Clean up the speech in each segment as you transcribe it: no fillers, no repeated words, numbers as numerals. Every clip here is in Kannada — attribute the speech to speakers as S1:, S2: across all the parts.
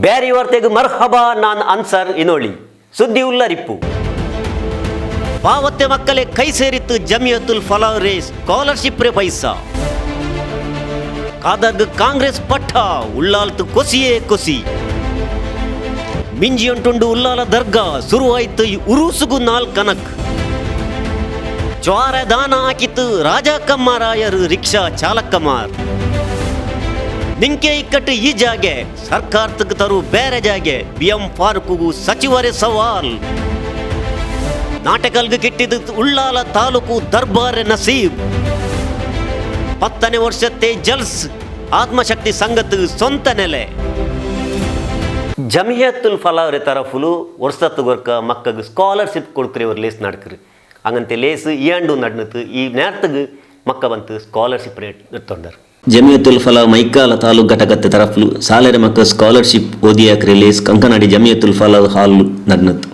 S1: ಬ್ಯಾರಿ ವಾರ್ತೆಗೆ ಮರ್ಹಬಾ. ನಾನು ಅನ್ಸರ್ ಇನೋಳಿ. ಸುದ್ದಿ ಉಲ್ಲರಿಪ್ಪು. ಪಾವತ್ತೆ ಮಕ್ಕಳೇ ಕೈ ಸೇರಿತ್ತು ಜಮಿಯತುಲ್ ಫಲಾಹ್ ರೇಸ್ ಸ್ಕಾಲರ್ಶಿಪ್ ರೇ ಪೈಸಾ. ಕಾದರ್ಗ್ ಕಾಂಗ್ರೆಸ್ ಪಟ್ಟ ಉಳ್ಳಾಲ್ತು ಕೊಸಿಯೇ ಕೊಸಿ. ಮಿಂಜಿ ಉಂಟುಂಡು ಉಲ್ಲಾಲ ದರ್ಗಾ ಶುರುವಾಯ್ತು ಉರುಸುಗು ನಾಲ್ಕನಕ್. ಜ್ವಾರ ದಾನ ಹಾಕಿತ್ತು ರಾಜಕಮ್ಮರಾಯರು ರಿಕ್ಷಾ ಚಾಲಕಮಾರ್. ನಿಂಕೆ ಇಕ್ಕಟ್ಟು ಈ ಜಾಗೆ ಸರ್ಕಾರಕ್ಕೆ ತರು ಬೇರೆ ಜಾಗೆ. BM ಫಾರೂಕ್ಗೂ ಸಚಿವರೇ ಸವಾಲ್. ನಾಟಕಲ್ಗೆ ಕಿಟ್ಟಿದ್ದು ಉಳ್ಳಾಲ ತಾಲೂಕು ದರ್ಬಾರೆ ನಸೀಬ್. 10ನೇ ವರ್ಷത്തെ ಜಲ್ಸ್ ಆತ್ಮಶಕ್ತಿ ಸಂಘದ ಸ್ವಂತ ನೆಲೆ. ಜಮಿಯತುಲ್ ಫಲಾಹ್ ತರಫುಲು ವರ್ಷತ್ತು ಗೊರ್ಕ ಮಕ್ಕಗೆ ಸ್ಕಾಲರ್ಶಿಪ್ ಕೊಡ್ಕ್ರಿ ಅವ್ರು ಲೇಸ್ ನಡ್ಕ್ರಿ. ಹಂಗಂತೆ ಲೇಸ್ ಈಂಡು ನಡ್ನತ್ತು ಈ ನೇರ್ತಗೆ ಮಕ್ಕ ಬಂತು ಸ್ಕಾಲರ್ಶಿಪ್ ರೇಟ್ ಇರ್ತೊಂಡರು.
S2: ಜಮಿಯತುಲ್ ಫಲಾಹ್ ಮೈಕಾಲ ತಾಲೂಕು ಘಟಕದ ತರಫುಲು ಸಾಲೆರ ಮಕ್ಕ ಸ್ಕಾಲರ್ಶಿಪ್ ಓದಿಯಾಕ್ರಿ ಲೇಸ್ ಕಂಕನಾಡಿ ಜಮಿಯತುಲ್ ಫಲಾಹ್ ಹಾಲ್ ನಡ್ನತ್ತು.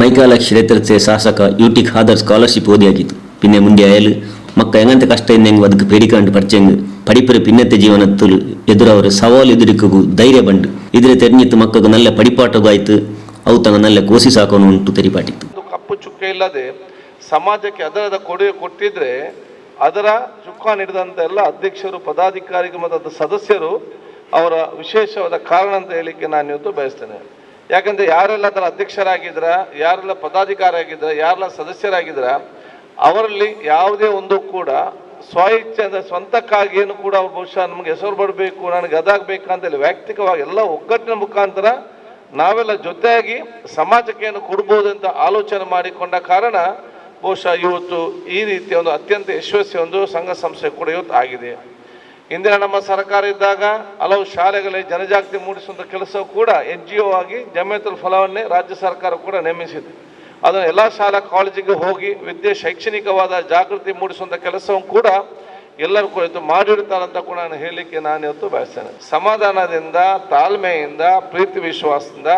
S2: ಮೈಕಾಲ ಕ್ಷೇತ್ರಕ್ಕೆ ಶಾಸಕ ಯುಟಿ ಖಾದರ್ ಸ್ಕಾಲರ್ಶಿಪ್ ಓದಿಯಾಗಿತ್ತು. ಪಿನ್ನೆ ಮುಂದೆ ಅಯಲು ಮಕ್ಕ ಎಂಗಂತ ಕಷ್ಟ ಇಂದೆಂಗೆ ಅದಕ್ಕೆ ಪೇಡಿಕೊಂಡು ಪರಿಚಯಂಗ್ ಪಡಿಪರ ಪಿನ್ನತ್ತೆ ಜೀವನತ್ತಲು ಎದುರವರು ಸವಾಲು ಎದುರಿಕಗೂ ಧೈರ್ಯ ಬಂಡು ಇದ್ರೆ ತೆರഞ്ഞിತ್ತು ಮಕ್ಕಳು ನಲ್ಲ ಪಡಿಪಾಟಗಾಯ್ತು. ಅವು ತಂಗ ನಲ್ಲ ಕೋಸಿ ಸಾಕೋನು ಉಂಟು ತೆರಿಪಾಟಿತ್ತು.
S3: ಕಪ್ಪು ಚುಕ್ಕೆ ಇಲ್ಲದೆ ಸಮಾಜಕ್ಕೆ ಅದರದ ಕೊಡುಗೆ ಕೊಟ್ಟಿದ್ರೆ ಅದರ ಚುಕ್ಕ ನೀಡಿದಂಥ ಎಲ್ಲ ಅಧ್ಯಕ್ಷರು ಪದಾಧಿಕಾರಿಗಳು ಮತ್ತು ಸದಸ್ಯರು ಅವರ ವಿಶೇಷವಾದ ಕಾರಣ ಅಂತ ಹೇಳಿಕ್ಕೆ ನಾನು ಇವತ್ತು ಬಯಸ್ತೇನೆ. ಯಾಕಂದರೆ ಯಾರೆಲ್ಲ ಅದರ ಅಧ್ಯಕ್ಷರಾಗಿದ್ರ, ಯಾರೆಲ್ಲ ಪದಾಧಿಕಾರಿ ಆಗಿದ್ರ, ಯಾರೆಲ್ಲ ಸದಸ್ಯರಾಗಿದ್ರ ಅವರಲ್ಲಿ ಯಾವುದೇ ಒಂದು ಕೂಡ ಸ್ವಇಚ್ಛೆ ಅಂದರೆ ಸ್ವಂತಕ್ಕಾಗಿ ಏನು ಕೂಡ ಬಹುಶಃ ನಮಗೆ ಹೆಸರು ಬಡಬೇಕು, ನನಗೆ ಅದಾಗಬೇಕಂತೇಳಿ ವೈಯಕ್ತಿಕವಾಗಿ ಎಲ್ಲ ಒಗ್ಗಟ್ಟಿನ ಮುಖಾಂತರ ನಾವೆಲ್ಲ ಜೊತೆಯಾಗಿ ಸಮಾಜಕ್ಕೆ ಏನು ಕೊಡ್ಬೋದು ಅಂತ ಆಲೋಚನೆ ಮಾಡಿಕೊಂಡ ಕಾರಣ ಬಹುಶಃ ಇವತ್ತು ಈ ರೀತಿಯ ಒಂದು ಅತ್ಯಂತ ಯಶಸ್ವಿ ಒಂದು ಸಂಘ ಸಂಸ್ಥೆ ಕೂಡ ಇವತ್ತು ಆಗಿದೆ. ಇಂದಿನ ನಮ್ಮ ಸರ್ಕಾರ ಇದ್ದಾಗ ಹಲವು ಶಾಲೆಗಳಲ್ಲಿ ಜನಜಾಗೃತಿ ಮೂಡಿಸುವಂಥ ಕೆಲಸವು ಕೂಡ NGO ಆಗಿ ಜಮಿಯತುಲ್ ಫಲಾಹ್ವನ್ನೇ ರಾಜ್ಯ ಸರ್ಕಾರ ಕೂಡ ನೇಮಿಸಿದೆ. ಅದನ್ನು ಎಲ್ಲ ಶಾಲಾ ಕಾಲೇಜಿಗೆ ಹೋಗಿ ಶೈಕ್ಷಣಿಕವಾದ ಜಾಗೃತಿ ಮೂಡಿಸುವಂಥ ಕೆಲಸವನ್ನು ಕೂಡ ಎಲ್ಲರೂ ಕುರಿತು ಮಾಡಿರ್ತಾರಂತ ಕೂಡ ನಾನು ಹೇಳಲಿಕ್ಕೆ ನಾನು ಇವತ್ತು ಬಯಸ್ತೇನೆ. ಸಮಾಧಾನದಿಂದ, ತಾಳ್ಮೆಯಿಂದ, ಪ್ರೀತಿ ವಿಶ್ವಾಸದಿಂದ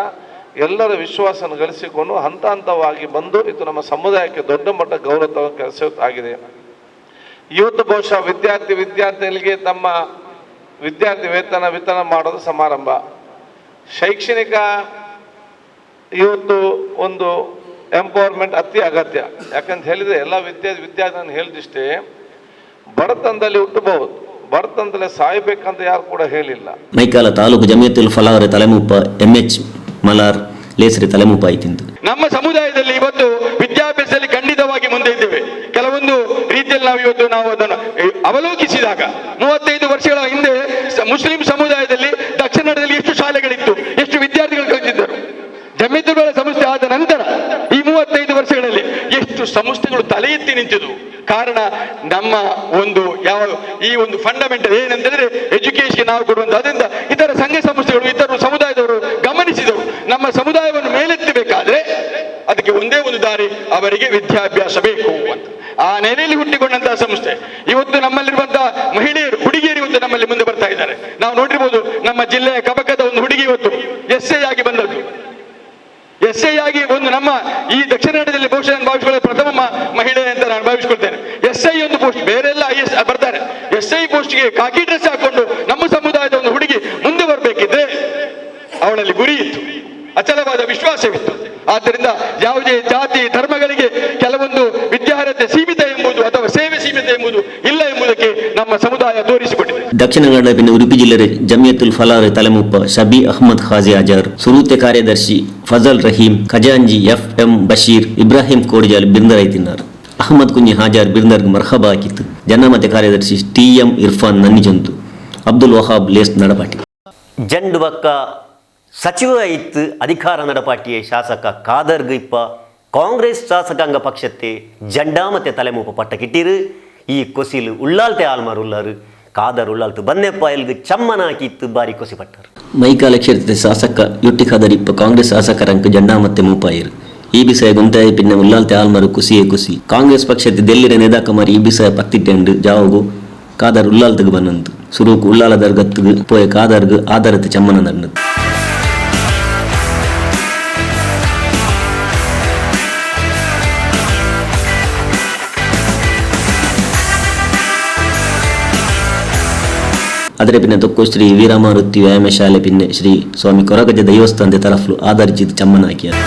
S3: ಎಲ್ಲರ ವಿಶ್ವಾಸವನ್ನು ಗಳಿಸಿಕೊಂಡು ಹಂತ ಹಂತವಾಗಿ ಬಂದು ಇದು ನಮ್ಮ ಸಮುದಾಯಕ್ಕೆ ದೊಡ್ಡ ಮಟ್ಟ ಗೌರವ ಕೆಲಸ ಆಗಿದೆ. ಇವತ್ತು ಬಹುಶಃ ವಿದ್ಯಾರ್ಥಿಗಳಿಗೆ ತಮ್ಮ ವಿದ್ಯಾರ್ಥಿ ವೇತನ ವಿತರಣೆ ಮಾಡೋದು ಸಮಾರಂಭ. ಶೈಕ್ಷಣಿಕ ಇವತ್ತು ಒಂದು ಎಂಪವರ್ಮೆಂಟ್ ಅತಿ ಅಗತ್ಯ. ಯಾಕಂತ ಹೇಳಿದರೆ ಎಲ್ಲ ವಿದ್ಯಾರ್ಥಿ ಹೇಳಿದಿಷ್ಟೇ, ಬಡತನದಲ್ಲಿ ಹುಟ್ಟಬಹುದು, ಬಡತನದಲ್ಲಿ ಸಾಯ್ಬೇಕಂತ ಯಾರು ಕೂಡ ಹೇಳಿಲ್ಲ.
S2: ಮೈಕಾಲ ತಾಲೂಕು ಜಮಿಯತುಲ್ ಫಲಾಹ್ ತಲೆಮುಪ್ಪ MH ಮಲಾರ್ ಲೇಸರಿ ತಲೆಮುಪ್ಪ ಆಯ್ತಿಂದು.
S4: ನಮ್ಮ ಸಮುದಾಯದಲ್ಲಿ ಇವತ್ತು ವಿದ್ಯಾಭ್ಯಾಸದಲ್ಲಿ ಖಂಡಿತವಾಗಿ ಮುಂದೆ ಇದ್ದೇವೆ. ಕೆಲವೊಂದು ರೀತಿಯಲ್ಲಿ ನಾವು ಅದನ್ನು ಅವಲೋಕಿಸಿದಾಗ 35 ವರ್ಷಗಳ ಹಿಂದೆ ಮುಸ್ಲಿಂ ಸಮುದಾಯದಲ್ಲಿ ದಕ್ಷಿಣ ಕನ್ನಡದಲ್ಲಿ ಎಷ್ಟು ಶಾಲೆಗಳಿತ್ತು, ಎಷ್ಟು ವಿದ್ಯಾರ್ಥಿಗಳು ಕಲಿತಿದ್ದರು. ಜಮಿಯತುಲ್ ಫಲಾಹ್ ಸಂಸ್ಥೆ ಆದ ನಂತರ ಈ 35 ವರ್ಷಗಳಲ್ಲಿ ಎಷ್ಟು ಸಂಸ್ಥೆಗಳು ತಲೆ ಎತ್ತಿ ನಿಂತಿದ್ವು. ಕಾರಣ ನಮ್ಮ ಒಂದು ಈ ಒಂದು ಫಂಡಮೆಂಟಲ್ ಏನಂತಂದ್ರೆ ಎಜುಕೇಶನ್ ನಾವು ಕೊಡುವಂತ. ಅದರಿಂದ ಇತರ ಸಂಘ ಸಂಸ್ಥೆಗಳು, ಇತರ ಸಮುದಾಯದವರು ಗಮನಿಸಿದರು, ನಮ್ಮ ಸಮುದಾಯವನ್ನು ಮೇಲೆತ್ತಬೇಕಾದ್ರೆ ಅದಕ್ಕೆ ಒಂದೇ ಒಂದು ದಾರಿ, ಅವರಿಗೆ ವಿದ್ಯಾಭ್ಯಾಸ ಬೇಕು ಅಂತ. ಆ ನೆಲೆಯಲ್ಲಿ ಹುಟ್ಟಿಕೊಂಡಂತಹ ಸಂಸ್ಥೆ ಇವತ್ತು ನಮ್ಮಲ್ಲಿರುವಂತಹ ಮಹಿಳೆಯರು, ಹುಡುಗಿಯರು ಇವತ್ತು ನಮ್ಮಲ್ಲಿ ಮುಂದೆ ಬರ್ತಾ ಇದ್ದಾರೆ. ನಾವು ನೋಡಿರ್ಬೋದು, ನಮ್ಮ ಜಿಲ್ಲೆಯ ಕಬಕದ ಒಂದು ಹುಡುಗಿ ಇವತ್ತು SI ಆಗಿ ಬಂದದ್ದು. SI ಆಗಿ ಒಂದು ನಮ್ಮ ಈ ದಕ್ಷಿಣ ಕನ್ನಡದಲ್ಲಿ ಬಹುಶಃ ನಾನು ಭಾವಿಸಿಕೊಳ್ಳ ಪ್ರಥಮ ಮಹಿಳೆ ಅಂತ ನಾನು ಭಾವಿಸ್ಕೊಳ್ತೇನೆ. SI ಒಂದು ಪೋಸ್ಟ್, ಬೇರೆಲ್ಲ IS ಬರ್ತಾರೆ. SI ಪೋಸ್ಟ್ಗೆ ಕಾಕಿ ಡ್ರೆಸ್ ಹಾಕೊಂಡು ನಮ್ಮ ಸಮುದಾಯದ ಒಂದು ಹುಡುಗಿ ಮುಂದೆ ಬರಬೇಕಿದ್ರೆ ಅವಳಲ್ಲಿ ಗುರಿ ಇತ್ತು, ಅಚಲವಾದ ವಿಶ್ವಾಸವಿತ್ತು. ಆದ್ದರಿಂದ ಯಾವುದೇ ಜಾತಿ ಧರ್ಮಗಳಿಗೆ ಕೆಲವೊಂದು ವಿದ್ಯಾರ್ಹತೆ ಸೀಮಿತ ಎಂಬುದು ಅಥವಾ ಸೇವೆ ಸೀಮಿತ ಎಂಬುದು ಇಲ್ಲ ಎಂಬುದಕ್ಕೆ ನಮ್ಮ ಸಮುದಾಯ ತೋರಿಸಿಕೊಟ್ಟಿದೆ.
S2: ದಕ್ಷಿಣ ಕನ್ನಡ ಪಿನ್ನ ಉಡುಪಿ ಜಿಲ್ಲೆ ಜಮಿಯತುಲ್ ಫಲಾಹ್ ತಲೆಮುಪ್ಪ ಶಬಿ ಅಹ್ಮದ್ ಖಾಜಿ ಅಜಾರ್, ಸುರೂತೆ ಕಾರ್ಯದರ್ಶಿ ಫಜಲ್ ರಹೀಂ, ಖಜಾಂಜಿ FM ಬಶೀರ್, ಇಬ್ರಾಹಿಂ ಕೋಡಿಜಾಲ್ ಬಿರ್ದರೈತಿದ್ದಾರೆ. ಅಹಮದ್ ಕುಂಜಿ ಹಾಜಾರ್ ಬಿರ್ದರ್ಗ್ ಮರ್ಹಬಾ ಹಾಕಿತ್ತು. ಜನಮತ ಕಾರ್ಯದರ್ಶಿ TM Irfan ನನ್ನಿಜಂತು, Abdul Wahab lace ನಡಪಾಟಿ.
S1: ಜಂಡು ಬಕ್ಕ ಸಚಿವ ಇತ್ತು ಅಧಿಕಾರ ನಡಪಾಟಿಯ ಶಾಸಕ ಖಾದರ್ಗ್ ಇಪ್ಪ ಕಾಂಗ್ರೆಸ್ ಶಾಸಕಾಂಗ ಪಕ್ಷತೆ ಜಂಡಾಮತೆ ತಲೆಮೂಪ ಪಟ್ಟ ಕಿಟ್ಟಿರು. ಈ ಕೊಸಿಲು ಉಳ್ಳಾಲ್ತೆ ಆಲ್ಮಾರ್ ಉಳ್ಳಾರು ಖಾದರ್ ಉಳ್ಳಾಲ್ತು ಬನ್ನೆಪ್ಪ ಎಲ್ಗೆ ಚಮ್ಮನ ಹಾಕಿತ್ತು ಬಾರಿ ಕೊಸಿ ಪಟ್ಟರು.
S2: ಮೈಕಾಲ ಕ್ಷೇತ್ರದ ಶಾಸಕ ಯುಟಿ ಖಾದರ್ ಇಪ್ಪ ಕಾಂಗ್ರೆಸ್ ಶಾಸಕರಂಕ ಜಂಡಾಮತೆ ಮೂಪಾಯಿರು. ಈ ಬಿಸಾಯ ಗುಂತಾಯಿ ಪಿನ್ನ ಉಳ್ಳಾಲ್ತೆ ಆಲ್ಮಾರು ಕುಸಿಯೇ ಕುಸಿ. ಕಾಂಗ್ರೆಸ್ ಪಕ್ಷದ ದೆಲ್ಲಿರ ನೆದಾಕಮಾರಿ ಈ ಬಿಸಾಯ ಪತ್ತಿಟ್ಟೆಂಡು ಜಾವಗು ಖಾದರ್ ಉಳ್ಳಾಲ್ತಿಗೆ ಬನ್ನಂತು. சுருக்கு உள்ளால தர்கத்துக்கு போய காதருக்கு ஆதாரத்து சம்மனம் நடந்தது. ಅದರ ಪಿನ್ನ ತೊಕ್ಕು ಶ್ರೀ ವೀರಮಾರುತಿ ವ್ಯಾಯಾಮ ಶಾಲೆ ಪಿನ್ನೆ ಶ್ರೀ ಸ್ವಾಮಿ ಕೊರಗಜ್ಜ ದೈವಸ್ಥಾನದ ತರಫ್ಲು ಆಧರಿಸಿದ ಚಮ್ಮನ ಹಾಕಿಯಾರ.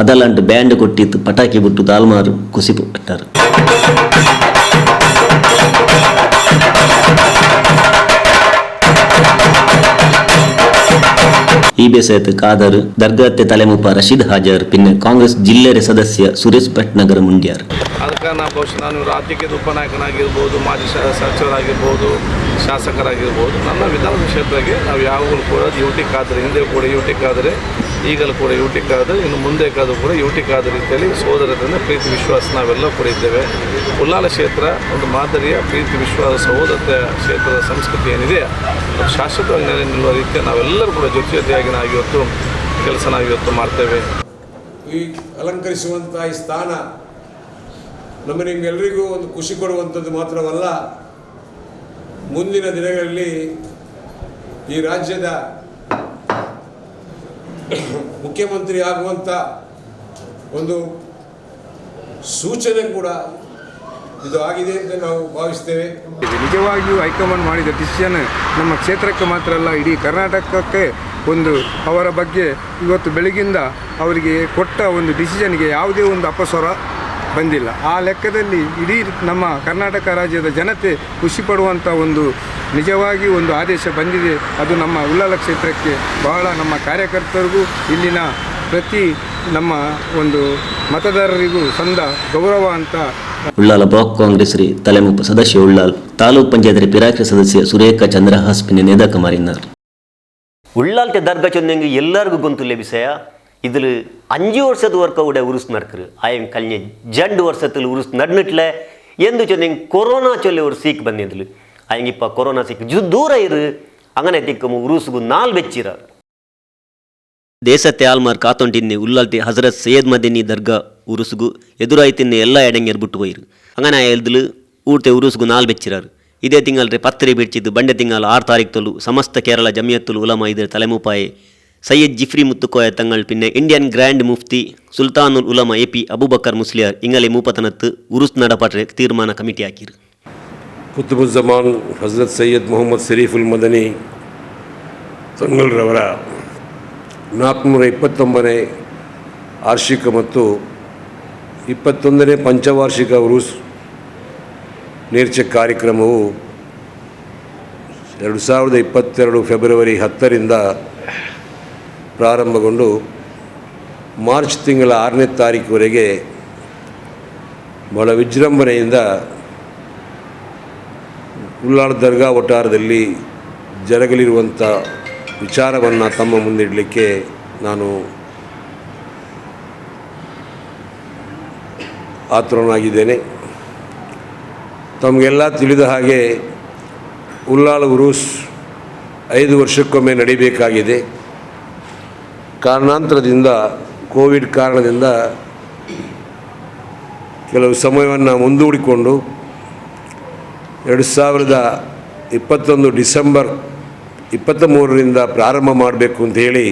S2: ಅದಲ್ಲಂಟು ಬ್ಯಾಂಡ್ ಕೊಟ್ಟಿತ್ತು, ಪಟಾಕಿ ಬಿಟ್ಟು ದಾಲ್ಮಾರು ಕುಸಿ ಬಿಟ್ಟಾರು. ಈ ಬೇಸಯತ್ತು ಕಾದರ್ ದರ್ಗಾತೆ ತಲೆಮುಪ್ಪ ರಶೀದ್ ಹಾಜರ್ ಪಿನ್ನ ಕಾಂಗ್ರೆಸ್ ಜಿಲ್ಲೆಯ ಸದಸ್ಯ ಸುರೇಶ್ ಭಟ್ನಗರ ಮುಂಡ್ಯಾರ್.
S3: ಅದಕ್ಕೆ ನಾನು ರಾಜ್ಯಕ್ಕೆ ಉಪನಾಯಕನಾಗಿರ್ಬೋದು, ಮಾಜಿ ಸಚಿವರಾಗಿರ್ಬೋದು, ಶಾಸಕರಾಗಿರ್ಬೋದು, ನನ್ನ ವಿಧಾನಸಭಾ ಕ್ಷೇತ್ರಕ್ಕೆ ನಾವು ಯಾವಾಗಲೂ ಕೂಡ ಯುಟಿ ಕಾದರೆ, ಹಿಂದೆ ಕೂಡ ಯುಟಿ ಕಾದರೆ, ಈಗಲೂ ಕೂಡ ಯುಟಿ ಕಾದರೆ, ಇನ್ನು ಮುಂದೆ ಕಾದರೂ ಕೂಡ ಯುಟಿ ಕಾದ ರೀತಿಯಲ್ಲಿ ಸಹೋದರರಿಂದ ಪ್ರೀತಿ ವಿಶ್ವಾಸ ನಾವೆಲ್ಲ ಕೂಡ ಇದ್ದೇವೆ. ಉಳ್ಳಾಲ ಕ್ಷೇತ್ರ ಒಂದು ಮಾದರಿಯ ಪ್ರೀತಿ ವಿಶ್ವಾಸ ಸಹೋದರತೆಯ ಕ್ಷೇತ್ರದ ಸಂಸ್ಕೃತಿ ಏನಿದೆ ಅದು ಶಾಶ್ವತವಾಗಿ ನೆಲೆ ನಿಲ್ಲುವ ರೀತಿಯ ನಾವೆಲ್ಲರೂ ಕೂಡ ಜೊತೆಯಾಗಿ ನಾವು ಇವತ್ತು ಕೆಲಸ ನಾವು ಇವತ್ತು ಮಾಡ್ತೇವೆ.
S5: ಈ ಅಲಂಕರಿಸುವಂಥ ಈ ಸ್ಥಾನ ನಮ್ಮ ನಿಮಗೆಲ್ಲರಿಗೂ ಒಂದು ಖುಷಿ ಕೊಡುವಂಥದ್ದು ಮಾತ್ರವಲ್ಲ, ಮುಂದಿನ ದಿನಗಳಲ್ಲಿ ಈ ರಾಜ್ಯದ ಮುಖ್ಯಮಂತ್ರಿ ಆಗುವಂಥ ಒಂದು ಸೂಚನೆ ಕೂಡ ಇದು ಆಗಿದೆ ಅಂತ ನಾವು ಭಾವಿಸ್ತೇವೆ.
S6: ನಿಜವಾಗಿಯೂ ಹೈಕಮಾಂಡ್ ಮಾಡಿದ ಡಿಸಿಷನ್ ನಮ್ಮ ಕ್ಷೇತ್ರಕ್ಕೆ ಮಾತ್ರ ಅಲ್ಲ, ಇಡೀ ಕರ್ನಾಟಕಕ್ಕೆ ಒಂದು ಅವರ ಬಗ್ಗೆ ಇವತ್ತು ಬೆಳಗಿಂದ ಅವರಿಗೆ ಕೊಟ್ಟ ಒಂದು ಡಿಸಿಷನ್ಗೆ ಯಾವುದೇ ಒಂದು ಅಪಸ್ವರ ಬಂದಿಲ್ಲ. ಆ ಲೆಕ್ಕದಲ್ಲಿ ಇಡೀ ನಮ್ಮ ಕರ್ನಾಟಕ ರಾಜ್ಯದ ಜನತೆ ಖುಷಿ ಪಡುವಂಥ ಒಂದು ನಿಜವಾಗಿ ಒಂದು ಆದೇಶ ಬಂದಿದೆ. ಅದು ನಮ್ಮ ಉಳ್ಳಾಲ ಕ್ಷೇತ್ರಕ್ಕೆ ಬಹಳ ನಮ್ಮ ಕಾರ್ಯಕರ್ತರಿಗೂ ಇಲ್ಲಿನ ಪ್ರತಿ ನಮ್ಮ ಒಂದು ಮತದಾರರಿಗೂ ಸಂದ ಗೌರವ ಅಂತ.
S2: ಉಳ್ಳಾಲ ಬ್ಲಾಕ್ ಕಾಂಗ್ರೆಸ್ ರೀ ತಲೆಮುಪ್ಪ ಸದಸ್ಯ ಉಳ್ಳಾಲ್ ತಾಲೂಕ್ ಪಂಚಾಯತ್ ಪಿರಾಕ್ರ ಸದಸ್ಯ ಸುರೇಖ ಚಂದ್ರಹಾಸ್ ಪಿನ್ನ ನೇದಕ ಮಾರಿನಾರ್.
S1: ಉಳ್ಳಾಲ್ತೆ ದರ್ಗಾ ಚೊಂದಂಗೆ ಎಲ್ಲರಿಗೂ ಗೊಂತುಲ್ಲೆ ವಿಷಯ ഇതിൽ 5 വർഷത്തെ ഇവിടെ ഉരുസ് നടക്കരു ആയം കഴിഞ്ഞ 2 വർഷത്തിൽ ഉരുസ് നടന്നിട്ടില്ല എന്തു ചൊന്നെങ്കിൽ കൊറോണ ചൊല്ലി ഒരു സീക്ക് ಬಂದಿದ್ಲು ಆಯಂಗಿಪ್ಪ ಕೊರೋನಾ ಸೀಕ್ ದೂರ ಇರು അങ്ങനെ ತಿಕ್ಕಮ ಉರುಸ್ಗು 4 ಬೆಚ್ಚಿರ
S2: ದೇಶത്തെ ಆಲ್ಮಾರ್ ಕಾತೊಂಟಿನ್ನೆ ಉಳ್ಳಾಲ್ತಿ ಹಜರತ್ ಸೈಯದ್ ಮದನಿ ದರ್ಗಾ ಉರುಸ್ಗು ಎದುರಾಯ್ತಿನ್ನೆ ಎಲ್ಲ ಎಡೆಂಗೆರ್ ಬಿಟ್ಟು ಹೋಯಿರು അങ്ങനെ ಆಯಲ್ದಲು ಊರ್ತೆ ಉರುಸ್ಗು 4 ಬೆಚ್ಚಿರಾರು. ಇದೇ ತಿಂಗಳರೆ ಪತ್ರಿ ಬಿಡ್ಚಿದ್ದು ಬಂಡೆ ತಿಂಗಳ 6 ತಾರೀಕು ತೊಲು ಸಮಸ್ತ ಕೇರಳ ಜಮಿಯತ್ತುಲ್ ಉಲಮಾ ಇದರ ತಲೆಮುಪಾಯೆ ಸೈಯದ್ ಜಿಫ್ರಿ ಮುತ್ತುಕೋಯ ತಂಗಳು ಪಿನ್ನೆ Indian grand mufti Sultanul Ulama AP Abubakar Musliyar ಇಂಗಲೆ ಮೂಪತನತ್ತು ಉರುಸ್ ನಡಪಾಟ್ರೆ ತೀರ್ಮಾನ ಕಮಿಟಿ ಹಾಕಿರು.
S5: ಕುತುಬುಜ್ಜಮಾನ್ ಹಜರತ್ ಸೈಯದ್ ಮೊಹಮ್ಮದ್ ಶರೀಫುಲ್ ಮದನಿ ತಂಗಳ್ರವರ 429ನೇ ವಾರ್ಷಿಕ ಮತ್ತು 21ನೇ ಪಂಚವಾರ್ಷಿಕ ಉರುಸ್ ನೇರ್ಚೆ ಕಾರ್ಯಕ್ರಮವು 2022 ಫೆಬ್ರವರಿ 10ರಿಂದ ಪ್ರಾರಂಭಗೊಂಡು ಮಾರ್ಚ್ ತಿಂಗಳ 6ನೇ ತಾರೀಕುವರೆಗೆ ಬಹಳ ವಿಜೃಂಭಣೆಯಿಂದ ಉಳ್ಳಾಲ ದರ್ಗಾ ವಠಾರದಲ್ಲಿ ಜರಗಲಿರುವಂಥ ವಿಚಾರವನ್ನು ತಮ್ಮ ಮುಂದಿಡಲಿಕ್ಕೆ ನಾನು ಆತುರನಾಗಿದ್ದೇನೆ. ತಮಗೆಲ್ಲ ತಿಳಿದ ಹಾಗೆ ಉಳ್ಳಾಲ ಉರುಸ್ 5 ವರ್ಷಕ್ಕೊಮ್ಮೆ ನಡಿಬೇಕಾಗಿದೆ. ಕಾರಣಾಂತರದಿಂದ ಕೋವಿಡ್ ಕಾರಣದಿಂದ ಕೆಲವು ಸಮಯವನ್ನು ಮುಂದೂಡಿಕೊಂಡು 2021 ಡಿಸೆಂಬರ್ 23ರಿಂದ ಪ್ರಾರಂಭ ಮಾಡಬೇಕು ಅಂತ ಹೇಳಿ